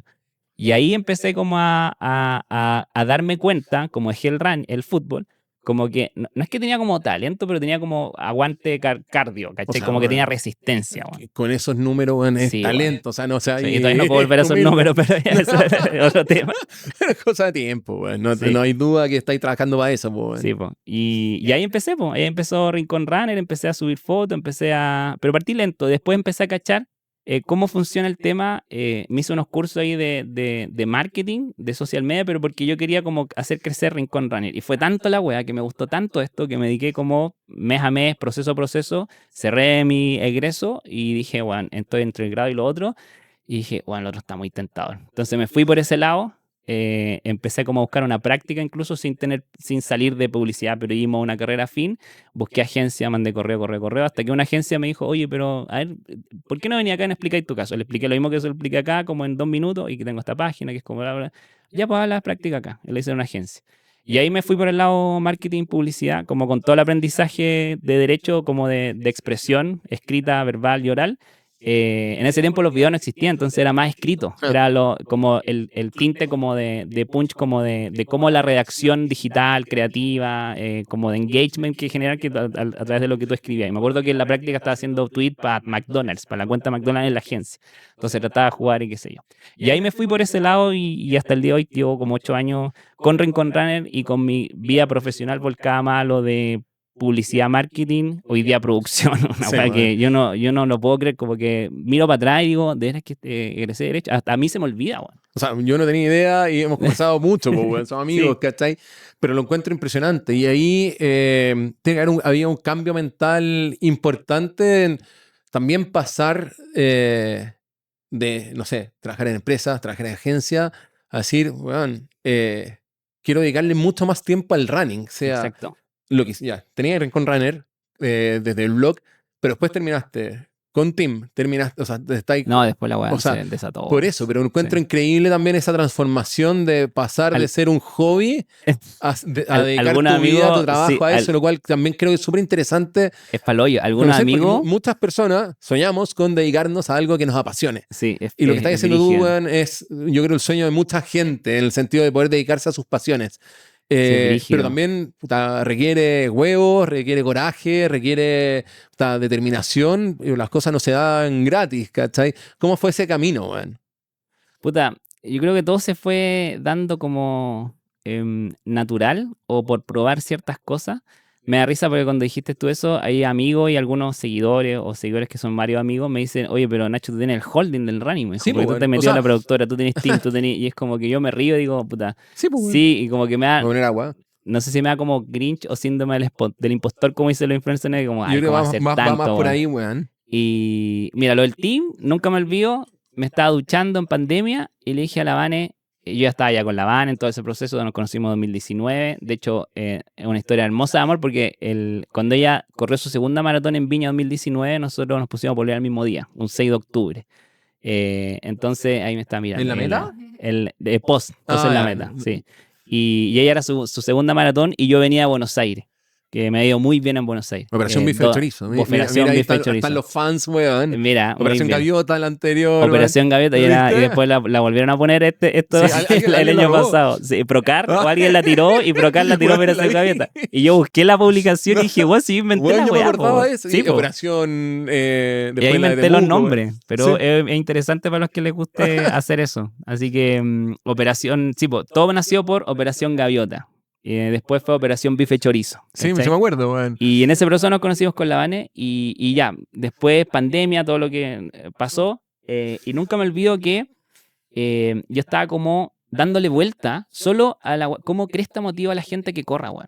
Y ahí empecé como a darme cuenta, como dejé el fútbol, como que, no es que tenía como talento, pero tenía como aguante cardio, ¿cachai? O sea, como que tenía resistencia. Con esos números, bueno, es talento, bueno. O sea, no, o sea, sí, y todavía no puedo volver a esos números, pero ya eso es otro tema. Es cosa de tiempo, bueno. No hay duda que estáis trabajando para eso, bueno. Sí, pues. Y ahí empecé, pues. Ahí empezó Rincón Runner, empecé a subir fotos, pero partí lento. Después empecé a cachar cómo funciona el tema. Me hice unos cursos ahí de marketing, de social media, pero porque yo quería como hacer crecer Rincón Runner. Y fue tanto la wea que me gustó tanto esto que me dediqué como mes a mes, proceso a proceso, cerré mi egreso y dije, bueno, estoy entre el grado y lo otro. Y dije, bueno, el otro está muy tentador. Entonces me fui por ese lado. Empecé como a buscar una práctica incluso sin salir de publicidad, periodismo, una carrera afín. Busqué agencia, mandé correo, hasta que una agencia me dijo, oye, pero a ver, ¿por qué no venía acá y no explicáis tu caso? Le expliqué lo mismo que se lo expliqué acá, como en 2 minutos, y que tengo esta página, que es como, ya pues la práctica acá, le hice una agencia. Y ahí me fui por el lado marketing, publicidad, como con todo el aprendizaje de derecho, como de expresión, escrita, verbal y oral. En ese tiempo los videos no existían, entonces era más escrito. Era como el tinte como de punch, como de cómo la redacción digital, creativa, como de engagement que genera a través de lo que tú escribías. Y me acuerdo que en la práctica estaba haciendo tweet para McDonald's, para la cuenta McDonald's en la agencia. Entonces trataba de jugar y qué sé yo. Y ahí me fui por ese lado y hasta el día de hoy llevo como 8 años con Rincón Runner y con mi vida profesional volcada más a lo de publicidad, marketing, hoy día producción, una cosa que yo no lo puedo creer, como que miro para atrás y digo, de veras que egresé de derecho, hasta a mí se me olvida, bueno. O sea, yo no tenía idea y hemos conversado mucho, pues, somos amigos, ¿cachai? Pero lo encuentro impresionante y ahí había un cambio mental importante en también pasar de, no sé, trabajar en empresas, trabajar en agencias, a decir, bueno, quiero dedicarle mucho más tiempo al running, o sea, exacto. Lo que ya tenía Rincón Runner desde el blog, pero después terminaste con Tim, o sea, no, después la weá se desató. Por eso, pero encuentro increíble también esa transformación de pasar de ser un hobby a dedicar tu vida, tu trabajo a eso, lo cual también creo que es súper interesante. Es paloyo. Algunos amigos... Muchas personas soñamos con dedicarnos a algo que nos apasione. Sí, y lo que estás haciendo tú, Juan, es, yo creo, el sueño de mucha gente en el sentido de poder dedicarse a sus pasiones. Pero también requiere huevos, requiere coraje, requiere determinación. Las cosas no se dan gratis, ¿cachai? ¿Cómo fue ese camino, man? Puta, yo creo que todo se fue dando como natural o por probar ciertas cosas. Me da risa porque cuando dijiste tú eso, hay amigos y algunos seguidores o seguidores que son varios amigos me dicen, oye, pero Nacho, tú tienes el holding del running, sí, porque tú te metió a la productora, tú tienes Team, y es como que yo me río y digo, puta, sí, y como que me da... Poner agua. no sé si me da como Grinch o síndrome del impostor, como dicen los influencers, como, Yo ay, creo que ¿cómo va hacer más tanto? por ahí, weón. Y mira, lo del team, nunca me olvido, me estaba duchando en pandemia y le dije a la Vane, yo ya estaba ya con la Vane en todo ese proceso, nos conocimos en 2019, de hecho, es una historia hermosa de amor porque cuando ella corrió su segunda maratón en Viña 2019, nosotros nos pusimos a pololear el mismo día, un 6 de octubre. Entonces, ahí me está mirando. ¿En la meta? De post en la meta, sí. Y ella era su segunda maratón y yo venía de Buenos Aires, que me ha ido muy bien en Buenos Aires. Operación Bife Chorizo. Operación Mira, Bife Chorizo. Están los fans, weón. Mira, Operación Gaviota, la anterior. Operación Gaviota, y después la volvieron a poner el año pasado. Sí, Procar, o alguien la tiró y Procar la tiró Operación Gaviota. Y yo busqué la publicación y dije, bueno, sí, inventé la yo weá, me acordaba de eso. Sí, Operación. Y ahí inventé los nombres, pero es interesante para los que les guste hacer eso. Así que Operación, sí, todo nació por Operación Gaviota. Después fue Operación Bife Chorizo. Sí, me acuerdo, weón. Y en ese proceso nos conocimos con la Vane y ya, después pandemia, todo lo que pasó, y nunca me olvido que yo estaba como dándole vuelta solo a cómo cresta motiva a la gente que corra, weón.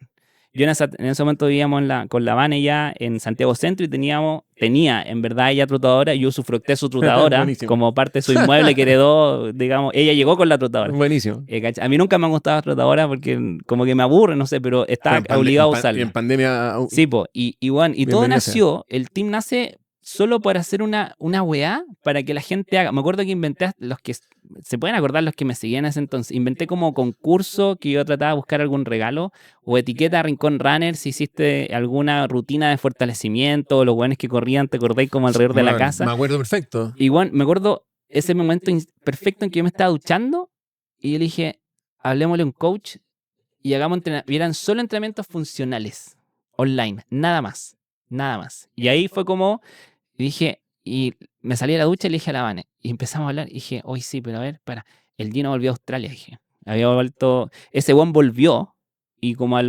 Yo en ese momento vivíamos con la Vane ya en Santiago Centro y tenía en verdad ella trotadora y yo usufructé su trotadora como parte de su inmueble que heredó, digamos, ella llegó con la trotadora. Buenísimo. A mí nunca me han gustado las trotadoras porque como que me aburre, no sé, pero estaba obligado a usarla. Y en pandemia... Sí, y todo nació, el team nace solo para hacer una weá para que la gente haga. Me acuerdo que inventé, se pueden acordar los que me seguían en ese entonces, inventé como concurso que yo trataba de buscar algún regalo o etiqueta Rincón Runner si hiciste alguna rutina de fortalecimiento o los weones que corrían, te acordáis como alrededor de la casa. Me acuerdo perfecto. Igual, me acuerdo ese momento perfecto en que yo me estaba duchando y yo le dije, hablemosle a un coach y hagamos eran solo entrenamientos funcionales, online, nada más. Y ahí fue como... Y dije, y me salí de la ducha y le dije a la Vane, y empezamos a hablar, y dije, hoy sí, pero a ver, el Gino volvió a Australia, dije. Había vuelto, ese buen volvió, y como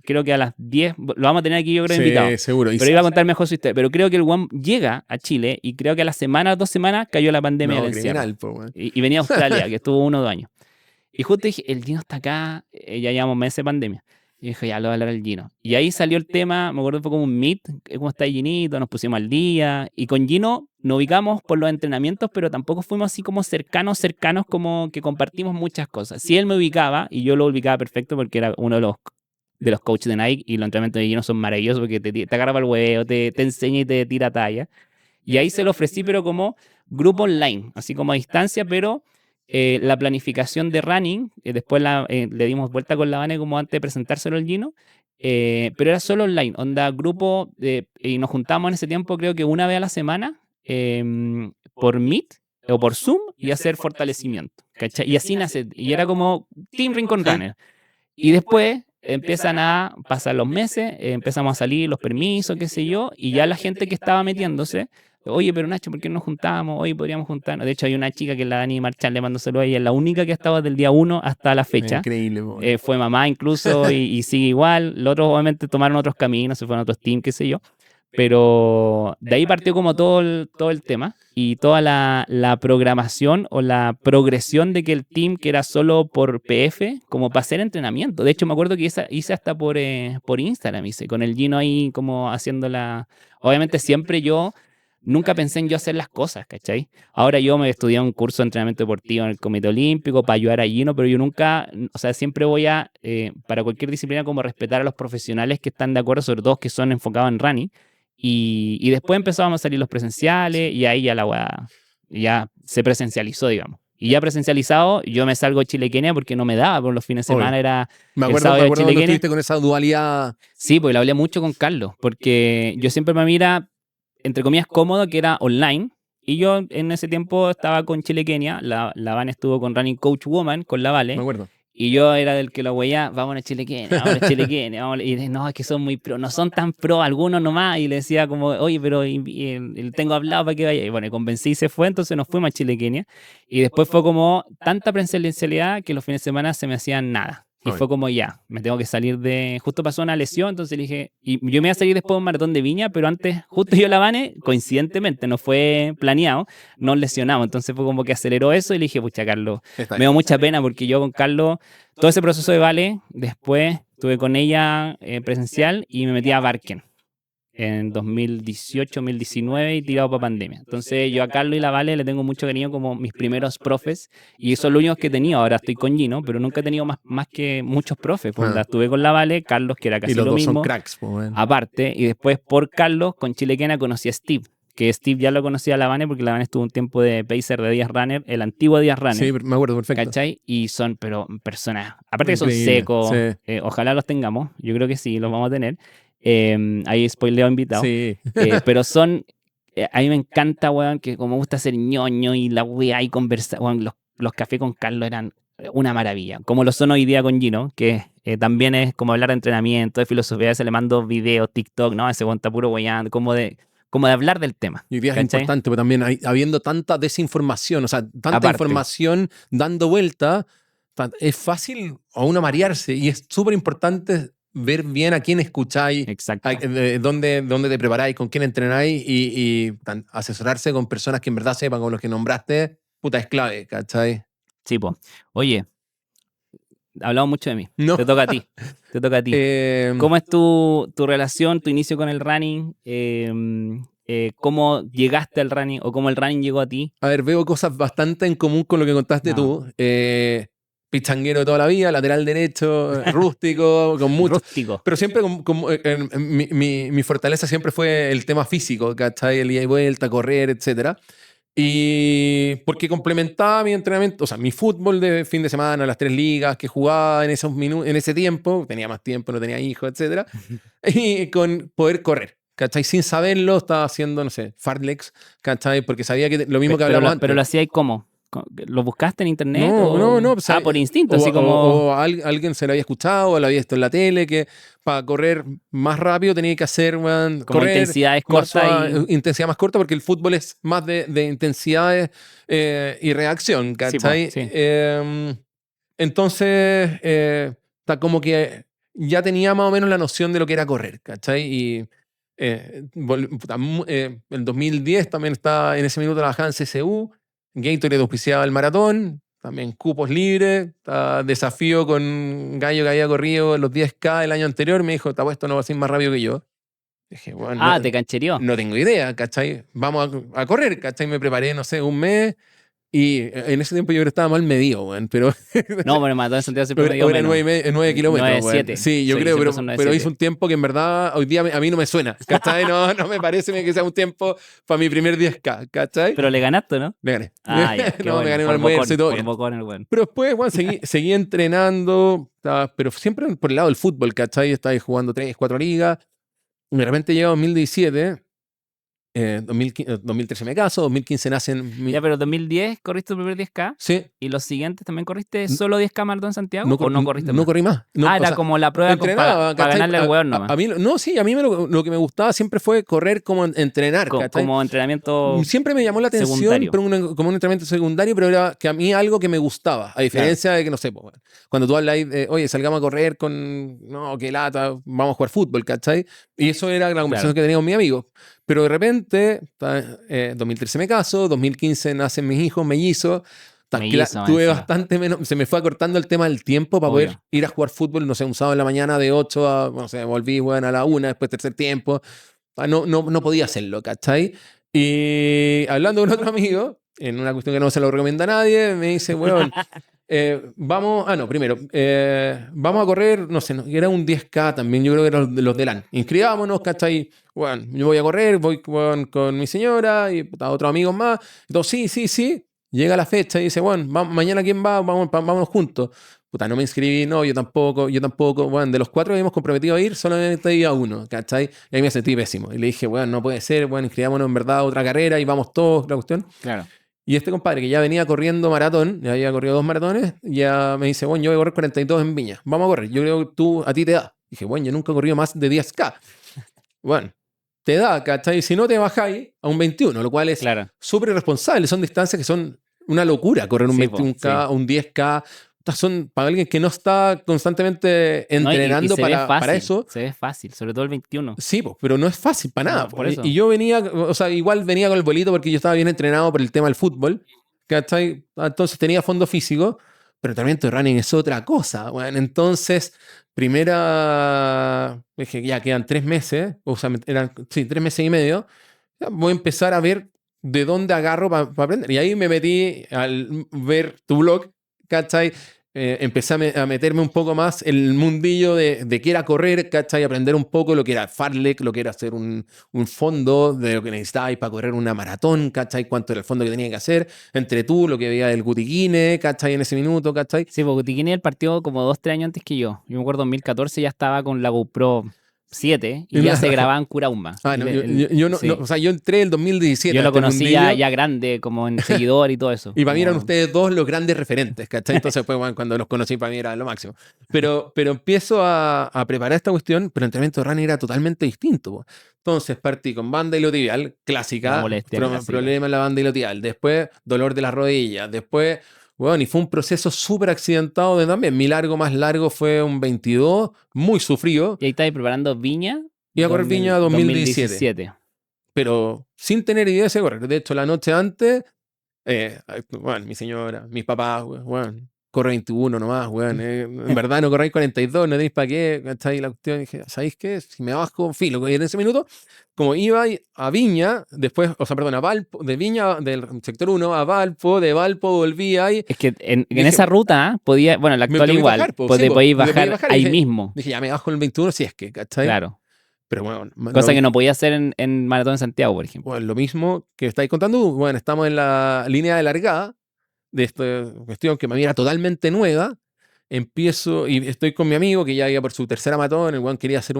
creo que a las 10, lo vamos a tener aquí yo creo invitado. Sí, seguro. Pero iba a contar mejor su historia, pero creo que el buen llega a Chile, y creo que a la semana, 2 semanas, cayó la pandemia del encierro. Y venía a Australia, que estuvo 1 o 2 años. Y justo dije, el Gino está acá, ya llevamos meses de pandemia. Y dije, ya, lo voy a hablar al Gino. Y ahí salió el tema, me acuerdo que fue como un meet, ¿cómo está Ginito? Nos pusimos al día. Y con Gino nos ubicamos por los entrenamientos, pero tampoco fuimos así como cercanos, como que compartimos muchas cosas. Sí, él me ubicaba, y yo lo ubicaba perfecto porque era uno de los coaches de Nike, y los entrenamientos de Gino son maravillosos porque te agarra para el huevo, te enseña y te tira talla. Y ahí se lo ofrecí, pero como grupo online, así como a distancia, pero... la planificación de running, después le dimos vuelta con la Vane como antes de presentárselo al Gino, pero era solo online, onda grupo, y nos juntamos en ese tiempo creo que una vez a la semana por Meet o por Zoom y hacer fortalecimiento, ¿cachai? Y así nace, y era como Team Rincón Runner. Y después pasan los meses, empezamos a salir los permisos, qué sé yo, y ya la gente que estaba metiéndose, oye, pero Nacho, ¿por qué no nos juntamos? Hoy podríamos juntarnos. De hecho, hay una chica que es la Dani Marchal, le mando saludos a ella, es la única que ha estado desde el día 1 hasta la fecha. Increíble. Fue mamá incluso y sigue igual. Los otros obviamente tomaron otros caminos, se fueron a otros teams, qué sé yo. Pero de ahí partió como todo el tema y toda la programación o la progresión de que el team, que era solo por PF, como para hacer entrenamiento. De hecho, me acuerdo que hice hasta por Instagram, con el Gino ahí como haciéndola. Obviamente siempre nunca pensé en yo hacer las cosas, ¿cachai? Ahora yo me estudié un curso de entrenamiento deportivo en el Comité Olímpico para ayudar a Gino, pero yo nunca, o sea, siempre voy para cualquier disciplina, como respetar a los profesionales que están de acuerdo, sobre todo que son enfocados en running. Y después empezábamos a salir los presenciales y ahí ya la weá ya se presencializó, digamos. Y ya presencializado, yo me salgo de Chile-Kenia porque no me daba, por los fines de semana era... Me acuerdo cuando estuviste con esa dualidad. Sí, pues lo hablé mucho con Carlos, porque yo siempre me mira, entre comillas, cómodo, que era online. Y yo en ese tiempo estaba con Chile-Kenia, la Van estuvo con Running Coach Woman, con la Vale. Me acuerdo. Y yo era del que lo weía, vamos a Chile-Kenia, y no, es que son muy pro, no son tan pro, algunos nomás, y le decía como, oye, pero tengo hablado para que vaya, y bueno, convencí y se fue, entonces nos fuimos a Chile-Kenia, y después fue como tanta presencialidad que los fines de semana se me hacían nada. Y fue como ya, me tengo que salir justo pasó una lesión, entonces le dije, y yo me iba a salir después de un maratón de Viña, pero antes, justo yo la Vane, coincidentemente, no fue planeado, nos lesionamos, entonces fue como que aceleró eso y le dije, pucha, Carlos, me dio mucha pena porque yo con Carlos, todo ese proceso de Vale, después Estuve con ella presencial y me metí a Barken en 2018, 2019 y tirado para pandemia. Entonces yo a Carlos y la Vale le tengo mucho cariño como mis primeros profes y son los únicos que he tenido. Ahora estoy con Gino, pero nunca he tenido más que muchos profes. Pues estuve con la Vale, Carlos, que era Y casi los lo dos son mismo, cracks, pues, weón. aparte, y después por Carlos, con Chilequena conocí a Steve, que Steve ya lo conocía a la Vane porque la Vane estuvo un tiempo de pacer de Díaz Runner, el antiguo Díaz Runner. Sí, me acuerdo, perfecto. ¿Cachai? Y son, pero personas, aparte que son Increíble, secos, sí. ojalá los tengamos, yo creo que sí, los vamos a tener. Ahí spoileo invitado. Sí. Pero son, a mí me encanta, weón, que como me gusta ser ñoño y la weá y conversar, weón, los cafés con Carlos eran una maravilla, como lo son hoy día con Gino, que también es como hablar de entrenamiento, de filosofía, se le mando videos, TikTok, ¿no? Ese weón está puro weyando, como de hablar del tema. Y hoy día es ¿cachai? importante, pero también habiendo tanta desinformación, o sea, tanta Aparte. información dando vuelta, es fácil a uno marearse y es súper importante ver bien a quién escucháis, Exacto. dónde te preparáis, con quién entrenáis y asesorarse con personas que en verdad sepan, con los que nombraste, puta, es clave, ¿cachai? Sí, po. Oye, hablamos mucho de mí. No. Te toca a ti. Te toca a ti. ¿Cómo es tu relación, tu inicio con el running? ¿Cómo llegaste al running o cómo el running llegó a ti? A ver, veo cosas bastante en común con lo que contaste tú. Pichanguero de toda la vida, lateral derecho, rústico, con mucho. Rústico. Pero siempre mi fortaleza siempre fue el tema físico, ¿cachai? El ida y vuelta, correr, etc. Y porque complementaba mi entrenamiento, o sea, mi fútbol de fin de semana, las 3 ligas que jugaba en ese tiempo, tenía más tiempo, no tenía hijos, etc. Y con poder correr. ¿Cachai? Sin saberlo, estaba haciendo, no sé, fartleks, ¿cachai? Porque sabía que lo mismo que hablamos antes. Pero lo hacías ¿cómo? ¿Lo buscaste en internet? No. O sea, por instinto, así como... O alguien se lo había escuchado, o lo había visto en la tele, que para correr más rápido tenía que hacer, man, como correr, intensidades cortas intensidad más corta, porque el fútbol es más de intensidades y reacción, ¿cachai? Sí. Entonces, está como que ya tenía más o menos la noción de lo que era correr, ¿cachai? Y en 2010 también estaba, en ese minuto trabajaba en CSU, Gatorade auspiciaba el maratón, también cupos libres, desafío con un gallo que había corrido los 10K el año anterior, me dijo, te apuesto no vas a ir más rápido que yo. Dije, bueno, te canchereó. No tengo idea, ¿cachai? Vamos a correr, ¿cachai? Me preparé, no sé, un mes. Y en ese tiempo yo creo que estaba mal medido, weón, pero... No, pero Maratón de Santiago siempre medio era 9 kilómetros, 9,7. Sí, yo creo, pero hice un tiempo que en verdad hoy día a mí no me suena, ¿cachai? No me parece que sea un tiempo para mi primer 10K, ¿cachai? Pero le ganaste, ¿no? Le gané. Ya, no, bueno, me gané un almuerzo y todo bien. Bueno. Pero después, bueno, seguí entrenando, pero siempre por el lado del fútbol, ¿cachai? Estaba jugando 3, 4 ligas. Y de repente llega 2017... 2013 me caso, 2015 nacen... Ya, pero 2010 corriste tu primer 10K. Sí. ¿Y los siguientes también corriste solo 10K Maratón Santiago? ¿O no corriste más? No corrí más. No, era como la prueba para ganarle al hueón nomás. A mí lo que me gustaba siempre fue correr como entrenar. Como entrenamiento siempre me llamó la atención, pero como un entrenamiento secundario, pero era que a mí algo que me gustaba, a diferencia de que, no sé, pues, cuando tú hablas de, oye, salgamos a correr no, qué lata, vamos a jugar fútbol, ¿cachai? Y eso era la conversación que tenía con mi amigo. Pero de repente, 2013 me caso, 2015 nacen mis hijos, mellizos. Tuve bastante menos, se me fue acortando el tema del tiempo para poder ir a jugar fútbol, no sé, un sábado en la mañana de 8 a, no sé, volví, bueno, a la 1, después tercer tiempo. No podía hacerlo, ¿cachai? Y hablando con otro amigo, en una cuestión que no se lo recomienda a nadie, me dice, weón, vamos a correr, no sé, era un 10K también, yo creo que eran los de LAN. Inscribámonos, ¿cachai? Bueno, yo voy a correr, voy con mi señora y otros amigos más. Entonces, sí. Llega la fecha y dice, bueno, mañana ¿quién va? Vámonos juntos. Puta, no me inscribí, no, yo tampoco. Bueno, de los 4 que habíamos comprometido a ir, solamente iba uno, ¿cachai? Y ahí me sentí pésimo. Y le dije, bueno, no puede ser, bueno, inscribámonos en verdad a otra carrera y vamos todos, la cuestión. Claro. Y este compadre que ya venía corriendo maratón, ya había corrido 2 maratones, ya me dice, bueno, yo voy a correr 42 en Viña, vamos a correr, yo creo que a ti te da. Dije, bueno, yo nunca he corrido más de 10K. Bueno, te da, ¿cachai? Si no te bajáis a un 21, lo cual es súper irresponsable. Son distancias que son una locura, correr un 21K, un 10K. Son para alguien que no está constantemente entrenando para eso. Se ve fácil, sobre todo el 21. Sí, pero no es fácil para nada. Por eso. Y yo venía, o sea, igual venía con el bolito porque yo estaba bien entrenado por el tema del fútbol, ¿cachai? Entonces tenía fondo físico, Pero el entrenamiento de running es otra cosa. Bueno, entonces, dije, ya quedan 3 meses, o sea, eran, sí, 3 meses y medio. Ya voy a empezar a ver de dónde agarro para aprender. Y ahí me metí al ver tu blog, ¿cachai? Empecé a meterme un poco más en el mundillo de qué era correr, ¿cachai? Aprender un poco lo que era fartlek, lo que era hacer un fondo, de lo que necesitabais para correr una maratón, ¿cachai? Cuánto era el fondo que tenía que hacer. Entre tú, lo que veía del Gutiquine, ¿cachai? En ese minuto, ¿cachai? Sí, porque Tiquini el partido como 2-3 años antes que yo. Yo me acuerdo en 2014 ya estaba con la GoPro 7 y ya se grababa en Curauma. Ah, no, yo no, Sí. no, o sea, yo entré en 2017. Yo a lo este conocí mundillo, ya grande, como en seguidor y todo eso. y para mí eran Como- ustedes dos los grandes referentes, ¿cachai? Entonces, pues, bueno, cuando los conocí, para mí era lo máximo. Pero empiezo a preparar esta cuestión, pero el entrenamiento de running era totalmente distinto, po. Entonces, partí con banda iliotibial, La clásica, molestia clásica. problema en la banda iliotibial. Después, dolor de las rodillas. Después, bueno, y fue un proceso súper accidentado de también. Mi largo más largo fue un 22, muy sufrido. Y ahí estáis preparando Viña. Iba a correr Viña 2017. 2017. Pero sin tener idea de ese correr. De hecho, la noche antes, bueno, mi señora, mis papás, bueno, corre 21 nomás, weón. En verdad no corréis 42, no tenéis para qué. ¿Cachai? La cuestión, dije, ¿sabéis qué? Si me bajo, filo. Y en ese minuto, como iba a Viña, después, o sea, perdón, a Valpo, de Viña, del sector 1 a Valpo, de Valpo volví ahí. Es que en Dije, esa ruta podía, bueno, la me actual tengo que igual, bajar, po, sí, podéis po, podéis bajar bajar, y ahí dije, mismo. Dije, ya me bajo en el 21 si es que, ¿cachai? Claro. Pero bueno, Cosa que no podía hacer en Maratón de Santiago, por ejemplo. bueno, lo mismo que estáis contando, bueno, estamos en la línea de largada de esta cuestión que para mí era totalmente nueva. Empiezo y estoy con mi amigo que ya iba por su tercera maratón. El weón quería hacer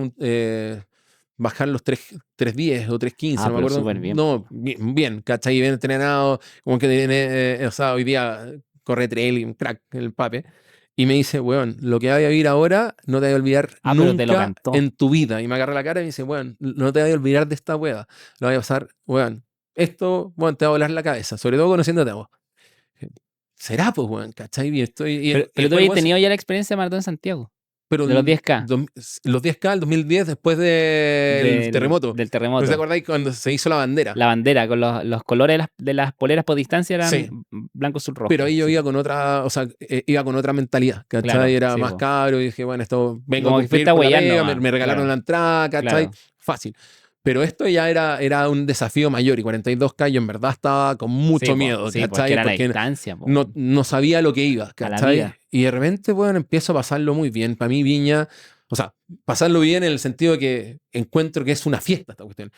bajar los 3:10 o 3:15, no me pero acuerdo. súper bien. No, bien, ¿cachai? Bien entrenado, como que o sea, hoy día corre trail y un crack, el pape. Y me dice, weón, lo que vaya a vivir ahora no te vaya a olvidar pero te lo nunca cantó. en tu vida. Y me agarra la cara y me dice, weón, no te vaya a olvidar de esta weá. Lo vaya a pasar, weón. Esto, weón, te va a volar la cabeza, sobre todo conociéndote a vos. Será, pues, weón, ¿cachai? Y Pero tú después, habías weón, tenido ya la experiencia de Maratón de Santiago, pero de los 10K, los 10K, el 2010, después del terremoto. del ¿No terremoto. te acordáis cuando se hizo la bandera? La bandera, con los colores de las poleras por distancia eran Sí. blanco, azul, rojo. Pero ahí yo sí. iba con otra, o sea, iba con otra mentalidad, ¿cachai? Claro, Era sí, más po. cabro y dije, bueno, esto vengo a Como que cumplir fuiste a con la huellar pega, nomás, me regalaron claro. la entrada, ¿cachai? Claro. Fácil. Pero esto ya era un desafío mayor y 42K yo en verdad estaba con mucho Sí, po, miedo, sí, porque ¿cachai? era la Porque distancia, po, no sabía lo que iba, a la ¿cachai? vida. Y de repente, bueno, empiezo a pasarlo muy bien. Para mí Viña, o sea, pasarlo bien en el sentido de que encuentro que es una fiesta esta cuestión.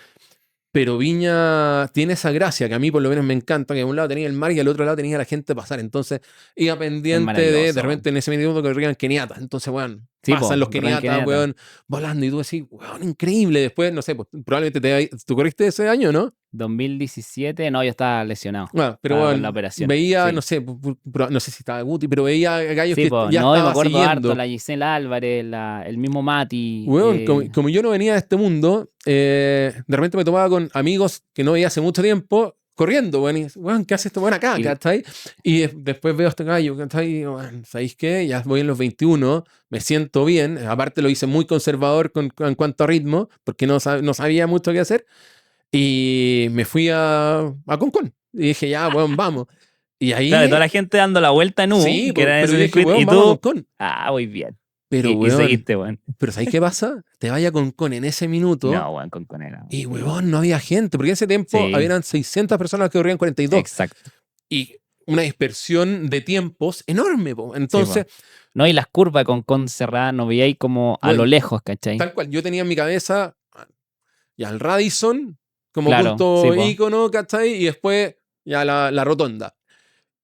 Pero Viña tiene esa gracia que a mí por lo menos me encanta, que a un lado tenía el mar y al otro lado tenía la gente pasar. Entonces iba pendiente de maravilloso, repente en ese minuto que corrían keniatas. Entonces, weón, Sí, pasan po, los corrían keniatas, keniatas. weón, volando y tú decís, weón, increíble. Después, no sé, pues, probablemente tú corriste ese año, ¿no? 2017, no, yo estaba lesionado. Ah, pero Estaba con la bueno, operación. veía, Sí. no sé, no sé si estaba Guti, pero veía gallos Sí, que po, ya no, y me estaba acuerdo siguiendo. harto, la Gisela Álvarez, el mismo Mati. Weón, como yo no venía de este mundo, de repente me tomaba con amigos que no veía hace mucho tiempo, corriendo, weón, y weón, ¿qué hace este weón acá? Y- ¿Cachai? Y después veo a este gallo, ¿cachai? Y, weón, ¿sabéis qué? Ya voy en los 21, me siento bien, aparte lo hice muy conservador en cuanto a ritmo, porque no sabía mucho qué hacer, y me fui a Concón, y dije, ya, weón, vamos. Y ahí, Claro, toda la gente dando la vuelta en U, sí, que era pero ese yo dije, circuito, weón, y vamos a tú, Concón. muy bien. Pero, Y weón, seguiste, weón. pero ¿sabéis qué pasa? Te vaya a Concón en ese minuto. No, weón, con Conera. Y, huevón, no había gente, porque en ese tiempo Sí. habían 600 personas que corrían 42. Exacto. Y una dispersión de tiempos enorme, po. Entonces, No, y las curvas con cerrada no veía ahí como a bueno, lo lejos, ¿cachai? tal cual, yo tenía en mi cabeza ya el Radisson como Claro, punto sí, po. ícono, ¿cachai? Y después ya la rotonda.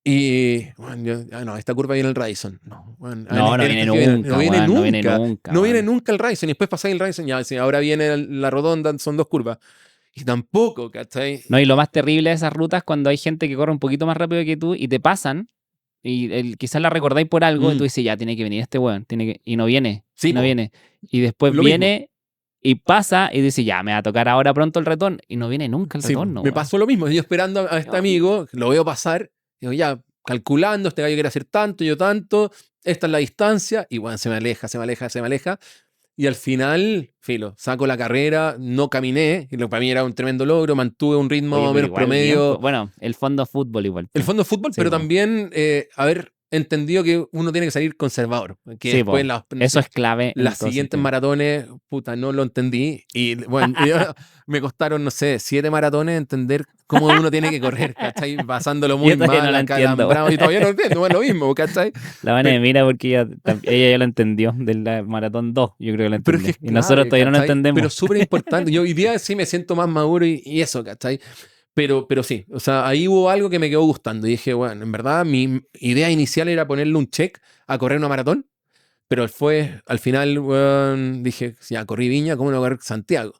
Y, bueno, no, esta curva viene el Radisson. No, bueno, No, no en viene esta que nunca, no viene weón, nunca. no viene nunca, No viene weón. nunca el Radisson. Y después pasáis el Radisson, ya, sí, ahora viene la rotonda, son 2 curvas. Y tampoco, ¿cachai? No, y lo más terrible de esas rutas es cuando hay gente que corre un poquito más rápido que tú y te pasan y quizás la recordáis por algo y tú dices, ya, tiene que venir este weón, y no viene, Sí, no po. viene. Y después Lo viene y pasa y dice, ya, me va a tocar ahora pronto el retorno y no viene nunca el Sí, retorno, me weón. pasó lo mismo. Yo esperando a este Ay. amigo, lo veo pasar, digo, ya, calculando, este gallo quiere hacer tanto, yo tanto, esta es la distancia, y bueno, se me aleja, se me aleja, se me aleja. Y al final, filo, saco la carrera, no caminé, y lo que para mí era un tremendo logro, mantuve un ritmo Oye, más o pero menos igual bien, promedio. bueno, el fondo fútbol igual. El fondo de fútbol, Sí, pero po. también haber entendido que uno tiene que salir conservador. Que Sí, después eso es clave. las siguientes maratones, puta, no lo entendí. Y bueno, me costaron, no sé, 7 maratones entender cómo uno tiene que correr, ¿cachai? Pasándolo muy todavía no mal, lo entiendo. acalambrado, y todavía no lo entiendo, es lo mismo, ¿cachai? La Vane me mira porque ella ya lo entendió del maratón 2, yo creo que lo Pero entendió. es que es Y nosotros clave, todavía no lo ¿cachai? entendemos. Pero súper importante. Yo hoy día sí me siento más maduro y eso, ¿cachai? Pero sí, o sea, ahí hubo algo que me quedó gustando. Y dije, bueno, en verdad mi idea inicial era ponerle un check a correr una maratón, pero al final, bueno, dije, ya corrí Viña, ¿cómo no correr Santiago?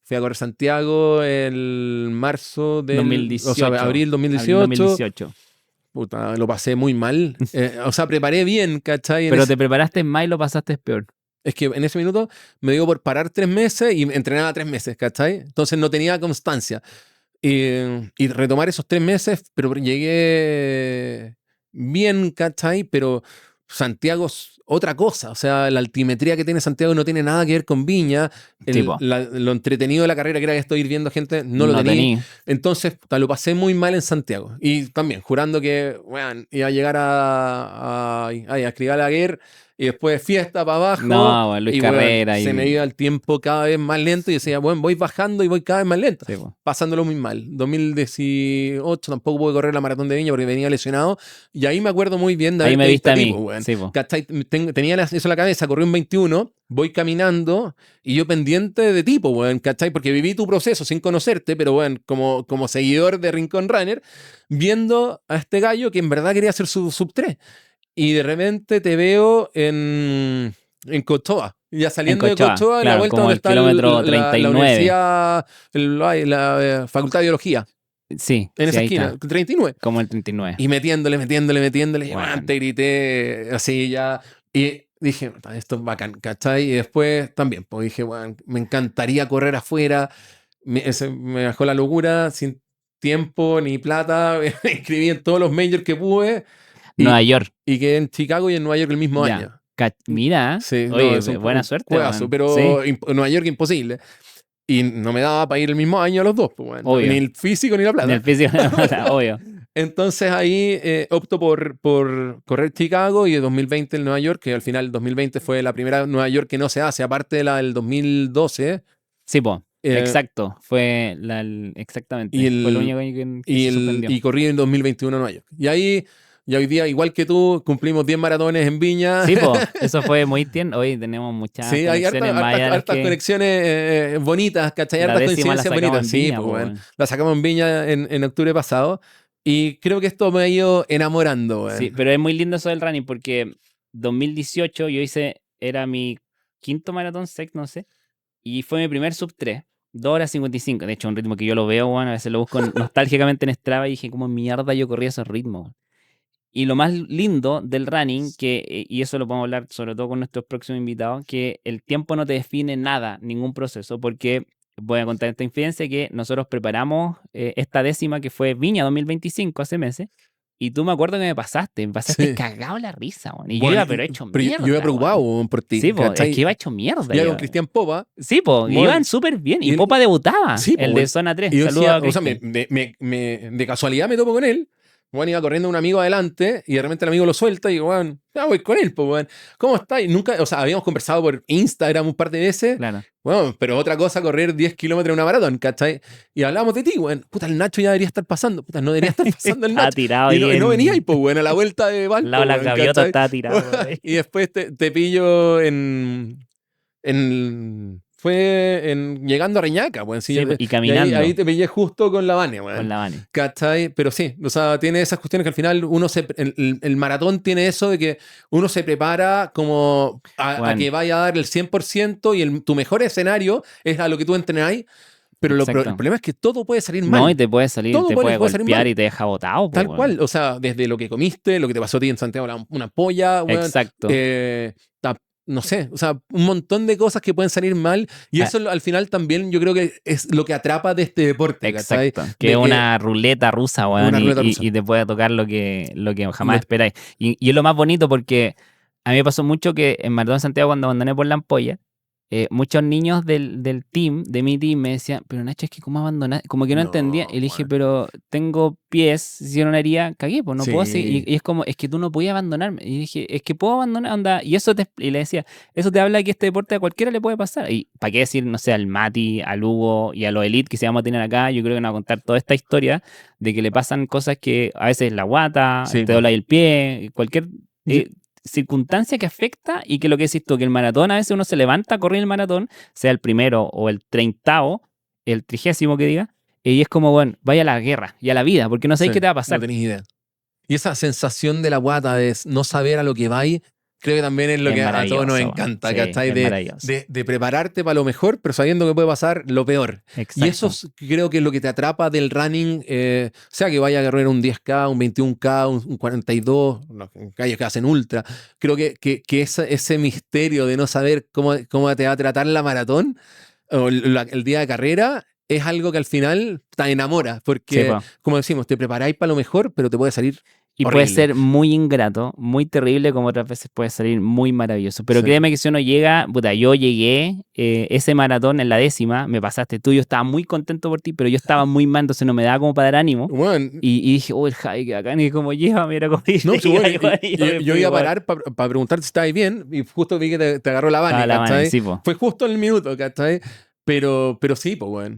Fui a correr Santiago el marzo del, 2018. o sea, abril Abril 2018. 2018. Puta, lo pasé muy mal. O sea, preparé bien, ¿cachai? Pero te preparaste mal y lo pasaste peor. Es que en ese minuto me dio por parar 3 meses y entrenaba 3 meses, ¿cachai? Entonces no tenía constancia. Y retomar esos 3 meses, pero llegué bien, ¿cachai? Pero Santiago es otra cosa. O sea, la altimetría que tiene Santiago no tiene nada que ver con Viña. Tipo, Lo entretenido de la carrera, que era que estoy viendo gente, no lo tenía. tení. Entonces, lo pasé muy mal en Santiago. Y también, jurando que, bueno, iba a llegar a escribir a la guerra. Y después fiesta para abajo. No, bueno, Luis y Carrera. se me iba el tiempo cada vez más lento. Y decía, bueno, voy bajando y voy cada vez más lento. Sí, po. Pasándolo muy mal. 2018 tampoco pude correr la maratón de Viña porque venía lesionado. Y ahí me acuerdo muy bien de Ahí me haberte viste a visto mí. weón. Sí, po. ¿Cachai? Tenía eso en la cabeza, corrí un 21, voy caminando y yo pendiente de tipo, weón, ¿cachai? Porque viví tu proceso sin conocerte, pero bueno, como seguidor de Rincón Runner, viendo a este gallo que en verdad quería hacer su sub 3. Y de repente te veo en Cochoa. Ya saliendo de Cochoa, en la claro, vuelta como donde el está kilómetro la 39. universidad, la Facultad de Biología. Sí, En sí, esa ahí esquina, está. 39. Como el 39. Y metiéndole. Y Bueno. te grité así ya. Y dije, esto es bacán, ¿cachai? Y después también, pues dije, bueno, me encantaría correr afuera. Me bajó la locura, sin tiempo ni plata. Me inscribí en todos los majors que pude. Nueva York. Y quedé en Chicago y en Nueva York el mismo Ya. año. Mira, Sí, no, oye, es un buena suerte, cuevazo, weón. pero Sí, en Nueva York imposible. Y no me daba para ir el mismo año a los dos, pues, bueno, obvio. ni el físico ni la En plata. el físico, obvio. Entonces ahí opto por correr Chicago y el 2020 en Nueva York, que al final el 2020 fue la primera Nueva York que no se hace, aparte de la del 2012. Sí, po. eh, Exacto. Fue exactamente. y, Fue lo el, único que y, se el, suspendió. y corrí en 2021 en Nueva York. Y ahí, ya hoy día, igual que tú, cumplimos 10 maratones en Viña. Sí, po. Eso fue muy tierno. Hoy tenemos muchas Sí, hay conexiones más allá de las hartas que conexiones bonitas, ¿cachai? la Hartas décima la coincidencias sacamos bonitas. en Sí, Viña, pues po, bueno. weón. La sacamos en Viña en octubre pasado. Y creo que esto me ha ido enamorando, weón. Sí, pero es muy lindo eso del running porque 2018 era mi quinto maratón, sexto, no sé, y fue mi primer sub 3, 2 horas 55. De hecho, un ritmo que yo lo veo, bueno, a veces lo busco nostálgicamente en Strava y dije, ¿cómo mierda yo corría esos ritmos? Weón? Y lo más lindo del running, y eso lo podemos hablar sobre todo con nuestros próximos invitados, que el tiempo no te define nada, ningún proceso, porque voy a contar esta infidencia que nosotros preparamos esta décima que fue Viña 2025 hace meses, y tú me acuerdo que me pasaste Sí. cagado la risa, weón. Y yo Bueno, iba pero hecho pero mierda. yo iba preocupado, weón. weón, por ti. Sí, po, es ¿cachai? que iba hecho mierda. Iba yo. con Cristian Popa. Sí, po, Bueno, iban súper bien. Y y- Popa debutaba, Sí, po, el weón. de Zona 3. Y yo Saludos decía, a o sea, Cristian. de casualidad me topo con él. Bueno, iba corriendo un amigo adelante y de repente el amigo lo suelta y digo, bueno, ya voy con él, pues, weón. ¿Cómo está? Y nunca, o sea, habíamos conversado por Instagram un par de veces. Claro. Bueno, pero otra cosa, correr 10 kilómetros en una maratón, ¿cachai? Y hablábamos de ti, weón. Puta, el Nacho ya debería estar pasando. Puta, no debería estar pasando el Estaba Nacho. tirado Y no en- venía ahí, pues, weón, a la vuelta de Valpo, Al lado de la weón, gaviota ¿cachai? estaba tirado. güey. Y después te pillo llegando a Reñaca, weón. Sí, Sí, y caminando. ahí te pillé justo con la Vane, weón. Con la Vane. ¿Cachai? Pero sí, o sea, tiene esas cuestiones que al final el maratón tiene eso de que uno se prepara como a Bueno. que vaya a dar el 100% y tu mejor escenario es a lo que tú entrenáis, pero el Exacto. problema es que todo puede salir mal. No, y te puede salir, Todo te puede puede salir golpear mal. y te deja botado. Tal cual, o sea, desde lo que comiste, lo que te pasó a ti en Santiago, una polla, weón, Exacto. no sé, o sea, un montón de cosas que pueden salir mal y eso al final también yo creo que es lo que atrapa de este deporte, ¿cachai? Exacto. Que es una ruleta rusa, weón, una ruleta rusa. y te puede tocar lo que jamás Lo- esperáis. Y es lo más bonito porque a mí me pasó mucho que en Maratón Santiago cuando abandoné por la ampolla, muchos niños del team, de mi team, me decían, pero Nacho, es que ¿cómo abandonar? Como que no entendía. Y le dije, Bueno. pero tengo pies, si no haría, cagué, pues no puedo seguir. Sí. Y es como, es que tú no podías abandonarme. Y dije, es que puedo abandonar, onda. Y le decía, eso te habla de que este deporte a cualquiera le puede pasar. Y para qué decir, no sé, al Mati, al Hugo y a los Elite que se vamos a tener acá, yo creo que nos va a contar toda esta historia de que le pasan cosas que a veces la guata, Sí, te po. dobla el pie, cualquier Yo- circunstancia que afecta y que lo que decís tú, que el maratón a veces uno se levanta a correr el maratón, sea el primero o el 30º, el 30º que diga, y es como, bueno, vaya a la guerra y a la vida, porque no sabéis sí, qué te va a no pasar. tenéis idea. Y esa sensación de la guata, de no saber a lo que vais, creo que también es lo Es que a todos nos maravilloso, bueno. encanta, Sí, ¿cachai? es maravilloso. De prepararte para lo mejor, pero sabiendo que puede pasar lo peor. Y eso Exacto. creo que es lo que te atrapa del running, sea que vaya a correr un 10K, un 21K, un 42, los gallos que hacen ultra. Creo que ese misterio de no saber cómo te va a tratar la maratón o el día de carrera es algo que al final te enamora, Sí, porque, po. como decimos, te preparáis para lo mejor, pero te puede salir Y puede horrible. ser muy ingrato, muy terrible, como otras veces puede salir muy maravilloso. Pero Sí. créeme que si uno llega, puta, yo llegué, ese maratón en la 10ª, me pasaste tú, yo estaba muy contento por ti, pero yo estaba muy mal, entonces no me daba como para dar ánimo. Bueno, Y dije, oh, el Javi que acá, ni como lleva, mira cómo no, pues, iba, bueno, y yo me yo fui, iba a weón. parar para preguntarte si estabas bien y justo vi que te agarró la Estaba Vane, la mano, ¿cachai? sí, po. Fue justo en el minuto, ¿cachai? Pero sí, pues bueno.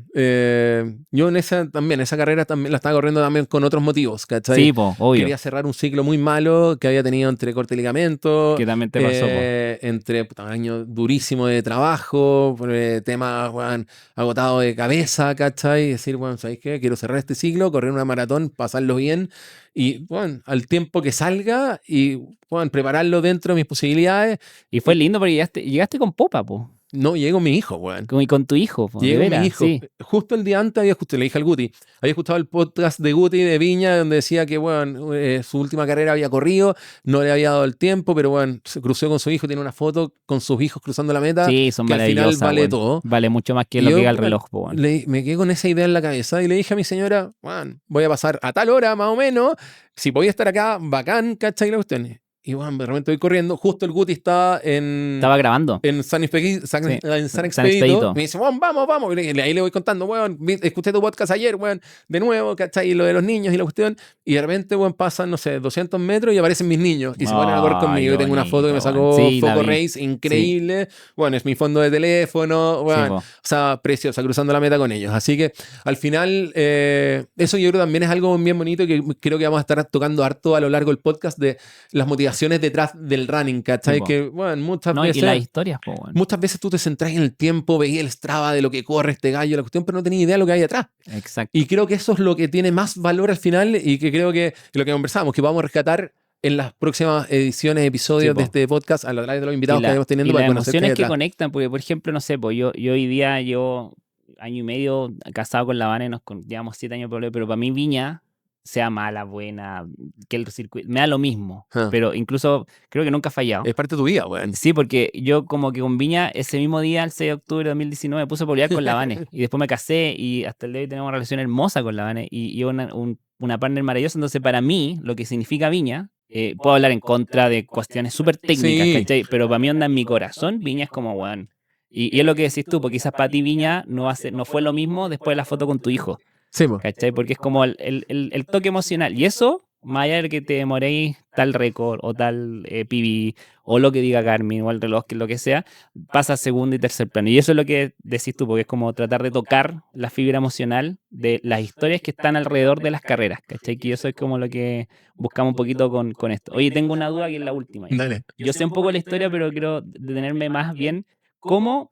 Yo en esa carrera también la estaba corriendo también con otros motivos, ¿cachai? Sí, po, obvio. Quería cerrar un ciclo muy malo que había tenido entre corte de ligamento, Que también te pasó, po. entre año durísimo de trabajo, temas, weón, agotado de cabeza, ¿cachai? Y decir, bueno, ¿sabéis qué? Quiero cerrar este ciclo, correr una maratón, pasarlo bien y, bueno, al tiempo que salga y, bueno, prepararlo dentro de mis posibilidades. Y fue lindo porque llegaste con popa, po. No, llego mi hijo, weón. Y con tu hijo, po, de Llego mi veras, hijo. sí. Justo el día antes había escuchado, le dije al Guti, había escuchado el podcast de Guti de Viña, donde decía que, bueno, su última carrera había corrido, no le había dado el tiempo, pero bueno, se cruzó con su hijo, tiene una foto con sus hijos cruzando la meta, Sí, son que al final maravillosas, vale weón. todo. Vale mucho más que Y lo que yo, diga el bueno, reloj, po, weón. me quedé con esa idea en la cabeza y le dije a mi señora, bueno, voy a pasar a tal hora más o menos, si podía estar acá, bacán, ¿cachai? La cuestión. Y bueno, de repente voy corriendo, justo el Guti está Estaba grabando. en San Expedito, Sí, en San San Expedito, Expedito. me dice, "Weón, vamos, vamos." Y ahí le voy contando, weón, escuché tu podcast ayer, weón, de nuevo, ¿cachai? Y lo de los niños y la cuestión. Y de repente, weón, pasan, no sé, 200 metros y aparecen mis niños y se ponen a correr Ay, conmigo. qué Y tengo una foto que me bonito, weón. sacó Sí, la Foco vi. Race, Sí, increíble. Bueno, es mi fondo de teléfono, sí, weón. O po. sea, preciosa, cruzando la meta con ellos. Así que al final, eso yo creo también es algo bien bonito que creo que vamos a estar tocando harto a lo largo del podcast de las motivaciones detrás del running, Sí, ¿cachai? po. Que, bueno, muchas No, y las veces. historias, po, weón. Muchas veces tú te centras en el tiempo, veías el Strava de lo que corre este gallo, la cuestión, pero no tenías idea de lo que hay atrás. Exacto. Y creo que eso es lo que tiene más valor al final y que creo que lo que conversamos, que vamos a rescatar en las próximas ediciones, Sí, episodios de po. este podcast a través de los Y, invitados que vayamos y teniendo las para conocer qué hay emociones que atrás. conectan, porque por ejemplo, no sé, pues yo hoy día llevo año y medio casado con la Vane, llevamos 7 años de problema, pero para mí Viña, sea mala, buena, que el circuito, me da lo mismo, Ah, pero incluso creo que nunca ha fallado. es parte de tu vida, weón. Sí, porque yo como que con Viña ese mismo día, el 6 de octubre de 2019, me puse a pelear con la Vane y después me casé y hasta el día de hoy tenemos una relación hermosa con la Vane y una partner maravillosa, entonces para mí, lo que significa Viña, puedo hablar en contra de cuestiones súper técnicas, Sí, ¿cachai? Pero para mí onda en mi corazón, Viña es como, weón. Y es lo que decís tú, porque quizás para ti Viña no fue lo mismo después de la foto con tu hijo, sí, po. ¿cachai? Porque es como el toque emocional. Y eso, más allá de que te demoréis tal récord o tal PB, o lo que diga Garmin, o el reloj, que lo que sea, pasa a segundo y tercer plano. Y eso es lo que decís tú, porque es como tratar de tocar la fibra emocional de las historias que están alrededor de las carreras, ¿cachai? Que eso es como lo que buscamos un poquito con esto. Oye, tengo una duda que es la última ya. Dale. Yo sé un poco la historia, pero quiero detenerme más bien cómo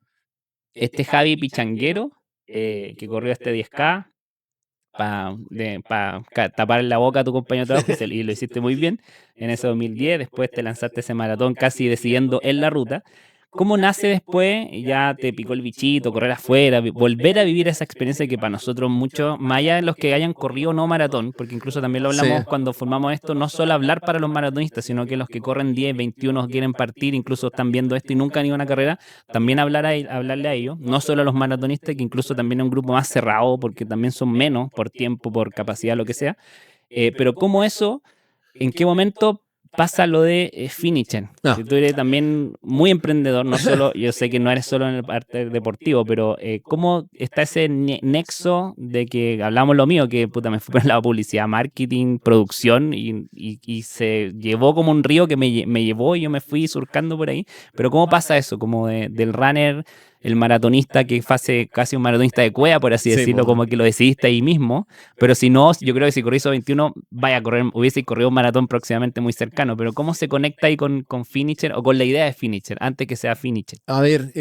este Javi Pichanguero, que corrió este 10K, para tapar la boca a tu compañero de trabajo y lo hiciste muy bien en ese 2010. Después te lanzaste ese maratón casi decidiendo en la ruta. ¿Cómo nace después? Ya te picó el bichito, correr afuera, volver a vivir esa experiencia que para nosotros mucho, más allá de los que hayan corrido no maratón, porque incluso también lo Sí. hablamos cuando formamos esto, no solo hablar para los maratonistas, sino que los que corren 10, 21 quieren partir, incluso están viendo esto y nunca han ido a una carrera, también hablarle a ellos, no solo a los maratonistas, que incluso también es un grupo más cerrado, porque también son menos por tiempo, por capacidad, lo que sea. Pero cómo eso, en qué momento pasa lo de Finisher. Ah. Si tú eres también muy emprendedor, no solo, yo sé que no eres solo en el parte deportivo, pero ¿cómo está ese nexo de que hablamos lo mío, que puta, me fui por la publicidad, marketing, producción y se llevó como un río que me llevó y yo me fui surcando por ahí? Pero ¿cómo pasa eso? Como del runner, el maratonista que hace casi un maratonista de cueva, por así Sí, decirlo, po. como que lo decidiste ahí mismo. Pero si no, yo creo que si corrí esos 21, vaya a correr, hubiese corrido un maratón próximamente muy cercano. Pero ¿cómo se conecta ahí con Finisher o con la idea de Finisher antes que sea Finisher? A ver,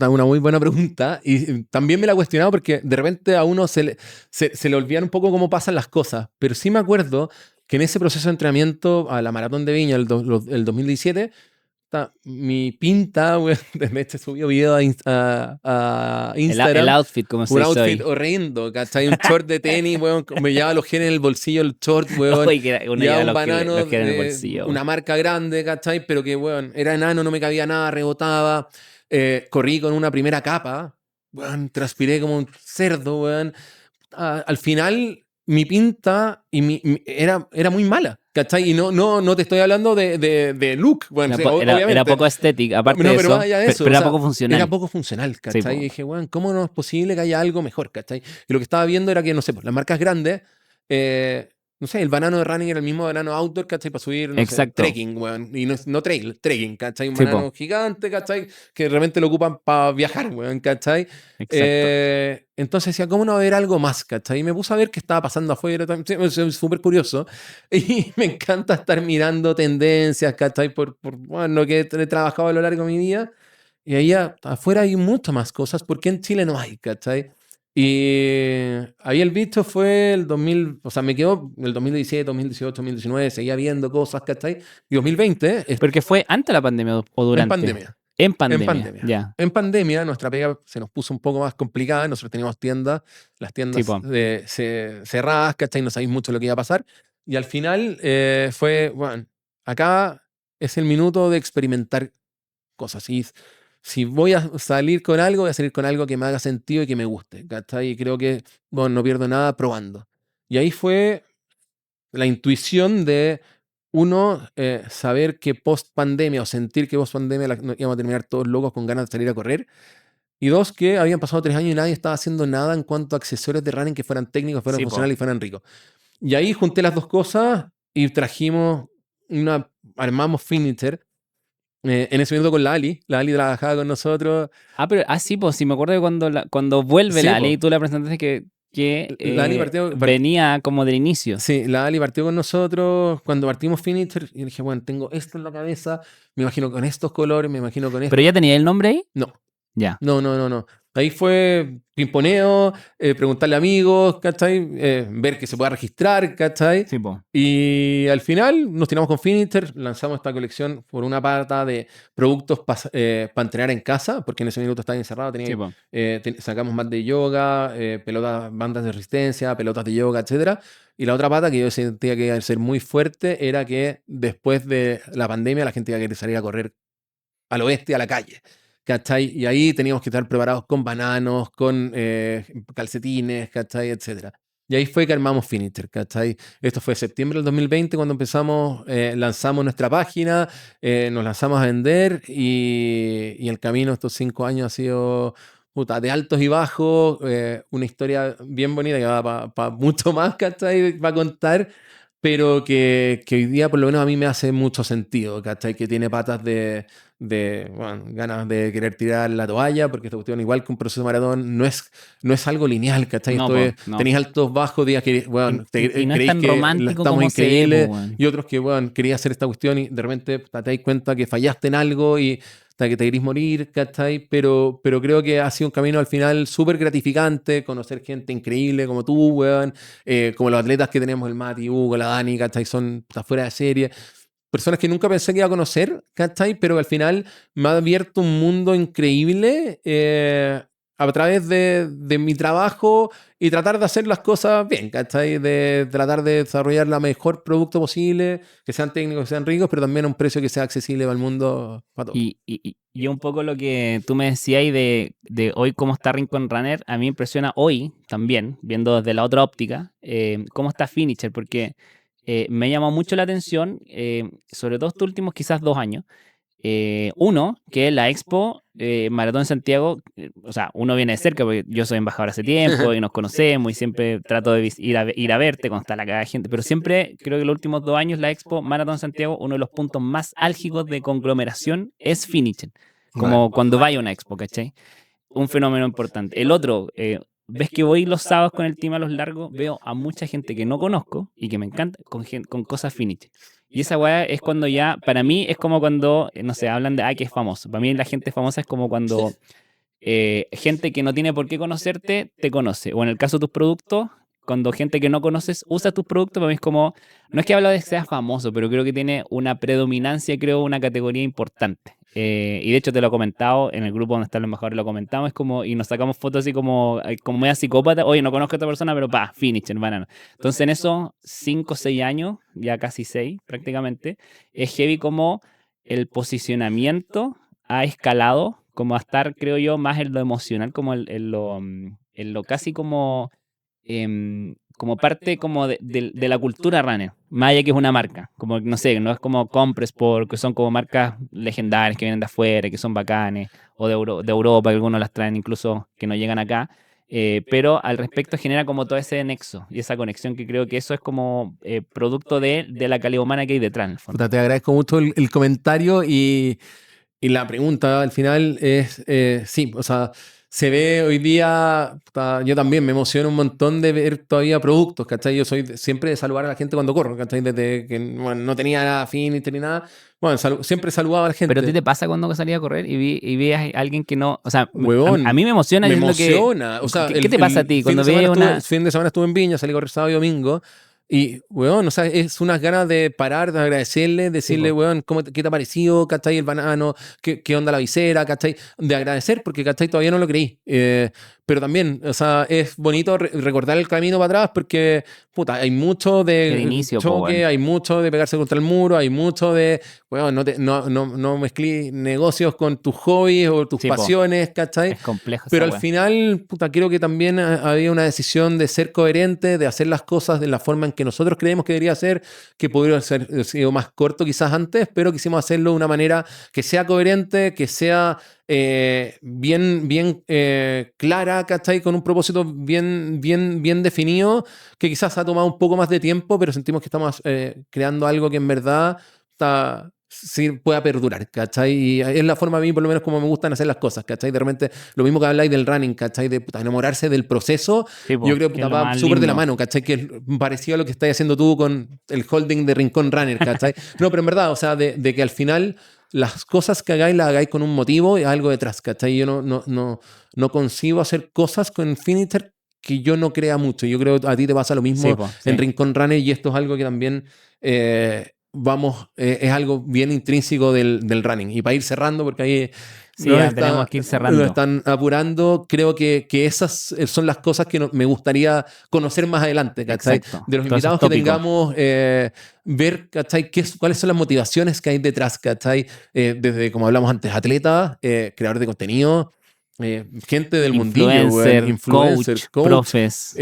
una muy buena pregunta y también me la he cuestionado porque de repente a uno se le olvidan un poco cómo pasan las cosas, pero sí me acuerdo que en ese proceso de entrenamiento a la Maratón de Viña el 2017, mi pinta, weón, de hecho subió video a El Instagram, outfit, como se un dice outfit hoy. horrendo, ¿cachai? Un short de tenis, weón, me llevaba los genes en el bolsillo, el short, weón. Hoy que uno Llevaba lleva un los banano que en el de bolsillo. una marca grande, ¿cachai? Pero que, weón, era enano, no me cabía nada, rebotaba. Corrí con una primera capa, weón, transpiré como un cerdo, weón. Al final, mi pinta era muy mala, ¿cachai? Y no te estoy hablando de look, bueno, sí, Era obviamente. poco estética, aparte No, de pero más eso, allá de eso, pero o era sea, poco funcional. era poco funcional, Sí, ¿cachai? Y po. dije, weón, ¿cómo no es posible que haya algo mejor, ¿cachai? Y lo que estaba viendo era que, no sé, pues, las marcas grandes, no sé, el banano de running era el mismo banano outdoor, ¿cachai? Para subir, no sé, Exacto. trekking, weón. Y no trail, trekking, ¿cachai? Un Sí, po. banano gigante, ¿cachai? Que de repente lo ocupan para viajar, weón, ¿cachai? Exacto. Entonces decía, ¿cómo no va a haber algo más, ¿cachai? Y me puse a ver qué estaba pasando afuera, es súper curioso. Y me encanta estar mirando tendencias, ¿cachai? Bueno, lo que he trabajado a lo largo de mi vida. Y ahí afuera hay muchas más cosas, ¿por qué en Chile no hay, ¿cachai? Y ahí el visto fue el 2000, o sea, me quedó el 2017, 2018, 2019, seguía viendo cosas, ¿cachai? Y 2020 Porque fue antes de la pandemia o en durante. pandemia. En En pandemia, pandemia. ya. En pandemia nuestra pega se nos puso un poco más complicada. Nosotros teníamos tiendas, las Sí, tiendas po. cerradas, ¿cachai? No sabéis mucho lo que iba a pasar. Y al final fue, bueno, acá es el minuto de experimentar cosas. Y si voy a salir con algo, voy a salir con algo que me haga sentido y que me guste, ¿cachai? Y creo que, bueno, no pierdo nada probando. Y ahí fue la intuición de uno, saber que post pandemia o sentir que post pandemia íbamos a terminar todos locos con ganas de salir a correr. Y dos, que habían pasado 3 años y nadie estaba haciendo nada en cuanto a accesorios de running que fueran técnicos, fueran Sí, po. funcionales y fueran ricos. Y ahí junté las dos cosas y trajimos armamos Finisher. En ese momento con la Ali. La Ali trabajaba con nosotros. Sí, pues sí, me acuerdo de cuando vuelve Sí, la ley, po. tú la presentaste que La Ali venía como del inicio. sí, la Ali partió con nosotros cuando partimos Finisher. Y dije, bueno, tengo esto en la cabeza. Me imagino con estos colores, me imagino con ¿Pero esto. ya tenía el nombre ahí? No, Ya. no. Ahí fue pimponeo, preguntarle a amigos, ¿cachai? Ver que se pueda registrar, ¿cachai? Sí, pues. Y al final nos tiramos con Finisher, lanzamos esta colección por una pata de productos para entrenar en casa, porque en ese minuto estaba encerrado, Sí, pues. sacamos más de yoga, pelotas, bandas de resistencia, pelotas de yoga, etcétera. Y la otra pata que yo sentía que iba a ser muy fuerte era que después de la pandemia la gente iba a querer salir a correr al oeste, a la calle. ¿Cachai? Y ahí teníamos que estar preparados con bananos, con calcetines, ¿cachai? Etcétera. Y ahí fue que armamos Finisher, ¿cachai? Esto fue septiembre del 2020 cuando empezamos, lanzamos nuestra página, nos lanzamos a vender y el camino estos 5 años ha sido puta, de altos y bajos, una historia bien bonita que va para mucho más, ¿cachai? Va a contar, pero que hoy día por lo menos a mí me hace mucho sentido, ¿cachai? Que tiene patas bueno, ganas de querer tirar la toalla, porque esta cuestión, igual que un proceso de maratón, no es algo lineal, ¿cachai? No, Esto pues, es, no. tenéis altos, bajos, días que, bueno, Y no es creéis tan que romántico estamos como se ve, pues, increíbles, weón. y otros que, bueno, quería hacer esta cuestión y de repente te dais cuenta que fallaste en algo y hasta que te querís morir, ¿cachai? Pero creo que ha sido un camino al final súper gratificante, conocer gente increíble como tú, weón, como los atletas que tenemos, el Mati, Hugo, la Dani, ¿cachai? Son fuera de serie. Personas que nunca pensé que iba a conocer, ¿cachai? Pero que al final me ha abierto un mundo increíble a través de mi trabajo y tratar de hacer las cosas bien, ¿cachai? De tratar de desarrollar el mejor producto posible, que sean técnicos, que sean ricos, pero también a un precio que sea accesible para el mundo, para todos. Y un poco lo que tú me decías y de hoy cómo está Rincon Runner, a mí me impresiona hoy también, viendo desde la otra óptica, cómo está Finisher, porque me llamó mucho la atención, sobre todo estos últimos quizás 2 años. Uno, que es la Expo Maratón Santiago. O sea, uno viene de cerca porque yo soy embajador hace tiempo y nos conocemos y siempre trato de ir a verte cuando está la cagada de gente, pero siempre creo que los últimos 2 años la Expo Maratón Santiago, uno de los puntos más álgicos de conglomeración es Finichen, como cuando vaya a una Expo, ¿cachai? Un fenómeno importante. El otro, ves que voy los sábados con el team a los largos, veo a mucha gente que no conozco y que me encanta con cosas Finichen. Y esa weá es cuando ya, para mí es como cuando, no sé, hablan de, que es famoso. Para mí la gente famosa es como cuando gente que no tiene por qué conocerte, te conoce. O en el caso de tus productos, cuando gente que no conoces usa tus productos, para mí es como, no es que hablo de que seas famoso, pero creo que tiene una predominancia, creo, una categoría importante. Y de hecho te lo he comentado, en el grupo donde están los embajadores lo comentamos, es como, y nos sacamos fotos así como media psicópata, oye, no conozco a esta persona, pero finish, banana. Entonces en esos 5 o 6 años, ya casi 6 prácticamente, es heavy como el posicionamiento ha escalado, como a estar, creo yo, más en lo emocional, como en lo casi como parte como de la cultura runner, más allá que es una marca, como no sé, no es como Compres porque son como marcas legendarias que vienen de afuera, que son bacanes, o de Europa, que algunos las traen incluso que no llegan acá, pero al respecto genera como todo ese nexo y esa conexión que creo que eso es como producto de la calidad humana que hay detrás en el fondo. Puta, te agradezco mucho el comentario y la pregunta al final es, sí, o sea, se ve hoy día, puta, yo también me emociono un montón de ver todavía productos, ¿cachai? Yo soy siempre de saludar a la gente cuando corro, ¿cachai? Desde que bueno, no tenía nada Affinity ni nada, bueno, siempre saludaba a la gente. Pero a ti te pasa cuando salí a correr y vi a alguien que no, o sea, Huevón, a mí me emociona me diciendo emociona. que, O sea, ¿qué te pasa a ti cuando ves el fin de semana estuve en Viña, salí a correr sábado y domingo. Y, weón, o sea, es unas ganas de parar, de agradecerle, decirle, Sí, po. weón, ¿qué te ha parecido? ¿Cachai? El banano, ¿qué onda la visera? ¿Cachai? De agradecer, porque, ¿cachai? Todavía no lo creí. Pero también, o sea, es bonito recordar el camino para atrás porque, puta, hay mucho El de inicio, po, choque, weón. hay mucho de pegarse contra el muro, hay mucho de, weón, no mezclí negocios con tus hobbies o tus Sí, po. pasiones, ¿cachai? Es complejo Pero esa al weá. final, puta, creo que también había una decisión de ser coherente, de hacer las cosas de la forma en que nosotros creemos que debería ser, que podría ser sido más corto quizás antes, pero quisimos hacerlo de una manera que sea coherente, que sea bien clara, ¿cachai? Con un propósito bien definido, que quizás ha tomado un poco más de tiempo, pero sentimos que estamos creando algo que en verdad sí pueda perdurar, ¿cachai? Y es la forma a mí, por lo menos, como me gustan hacer las cosas, ¿cachai? De repente, lo mismo que habláis del running, ¿cachai? De puta, enamorarse del proceso, Sí, po, yo creo que que es lo va más súper de la lindo. mano, ¿cachai? Que es parecido a lo que estás haciendo tú con el holding de Rincón Runner, ¿cachai? No, pero en verdad, o sea, de que al final las cosas que hagáis las hagáis con un motivo y algo detrás, ¿cachai? Yo no concibo hacer cosas con Finiter que yo no crea mucho. Yo creo que a ti te pasa lo Sí, mismo po, en sí. Rincón Runner y esto es algo que también es algo bien intrínseco del running. Y para ir cerrando, porque ahí Sí, ya tenemos que ir nos cerrando. están apurando, creo que esas son las cosas que me gustaría conocer más adelante, ¿cachai? Exacto. De los Todos esos invitados que tópicos. tengamos, ver, ¿cachai? ¿Cuáles son las motivaciones que hay detrás, ¿cachai? Desde, como hablamos antes, atletas, creadores de contenido, gente del mundillo, weón, Influencer, influencer, coach, profes,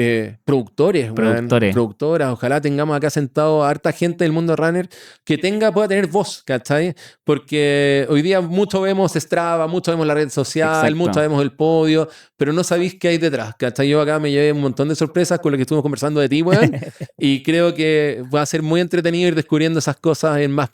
productores, weón, productores. productoras. Ojalá tengamos acá sentado a harta gente del mundo runner que pueda tener voz, ¿cachai? Porque hoy día mucho vemos Strava, mucho vemos la red social, mucho Exacto. vemos el podio, pero no sabéis qué hay detrás, ¿cachai? Yo acá me llevé un montón de sorpresas con lo que estuvimos conversando de ti, weón, y creo que va a ser muy entretenido ir descubriendo esas cosas en más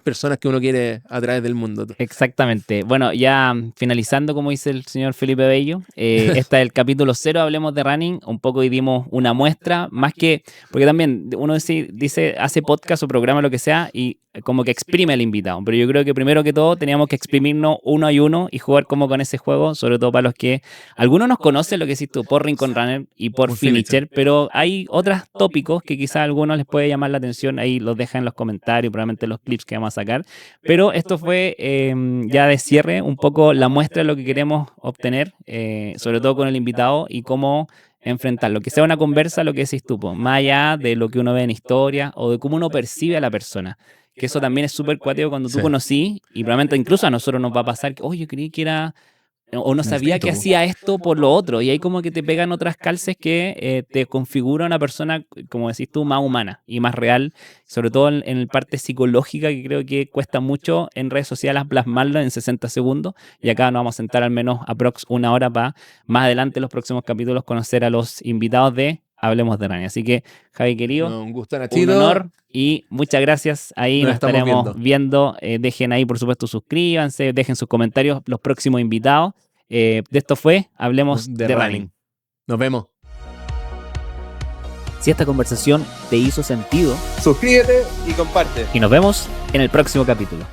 personas que uno quiere a través del mundo. Exactamente. Bueno, ya finalizando, como dice el señor Felipe Bello, este es el capítulo 0, hablemos de running. Un poco y dimos una muestra, más que, porque también uno dice hace podcast o programa, lo que sea, y como que exprime al invitado. Pero yo creo que primero que todo teníamos que exprimirnos uno y uno y jugar como con ese juego, sobre todo para los que algunos nos conocen, lo que decís tú, por Rincón Runner y por Finisher, pero hay otros tópicos que quizás a algunos les puede llamar la atención. Ahí los dejan en los comentarios, probablemente los clips que vamos a sacar. Pero esto fue ya de cierre un poco la muestra de lo que queremos obtener, sobre todo con el invitado y cómo enfrentarlo. Que sea una conversa, lo que decís tú, po, más allá de lo que uno ve en historia o de cómo uno percibe a la persona. Que eso también es súper cuático cuando tú Sí. conocí y probablemente incluso a nosotros nos va a pasar que, oye, yo creí que era o no sabía que hacía esto por lo otro. Y ahí como que te pegan otras calces que te configura una persona, como decís tú, más humana y más real, sobre todo en la parte psicológica, que creo que cuesta mucho en redes sociales plasmarlo en 60 segundos. Y acá nos vamos a sentar al menos aprox 1 hora para más adelante en los próximos capítulos conocer a los invitados de Hablemos de Running. Así que, Javi querido, Un gusto, un Nachito. honor y muchas gracias. Ahí nos estamos estaremos viendo. Dejen ahí, por supuesto, suscríbanse, dejen sus comentarios, los próximos invitados. De esto fue Hablemos de Running. Nos vemos. Si esta conversación te hizo sentido, suscríbete y comparte. y nos vemos en el próximo capítulo.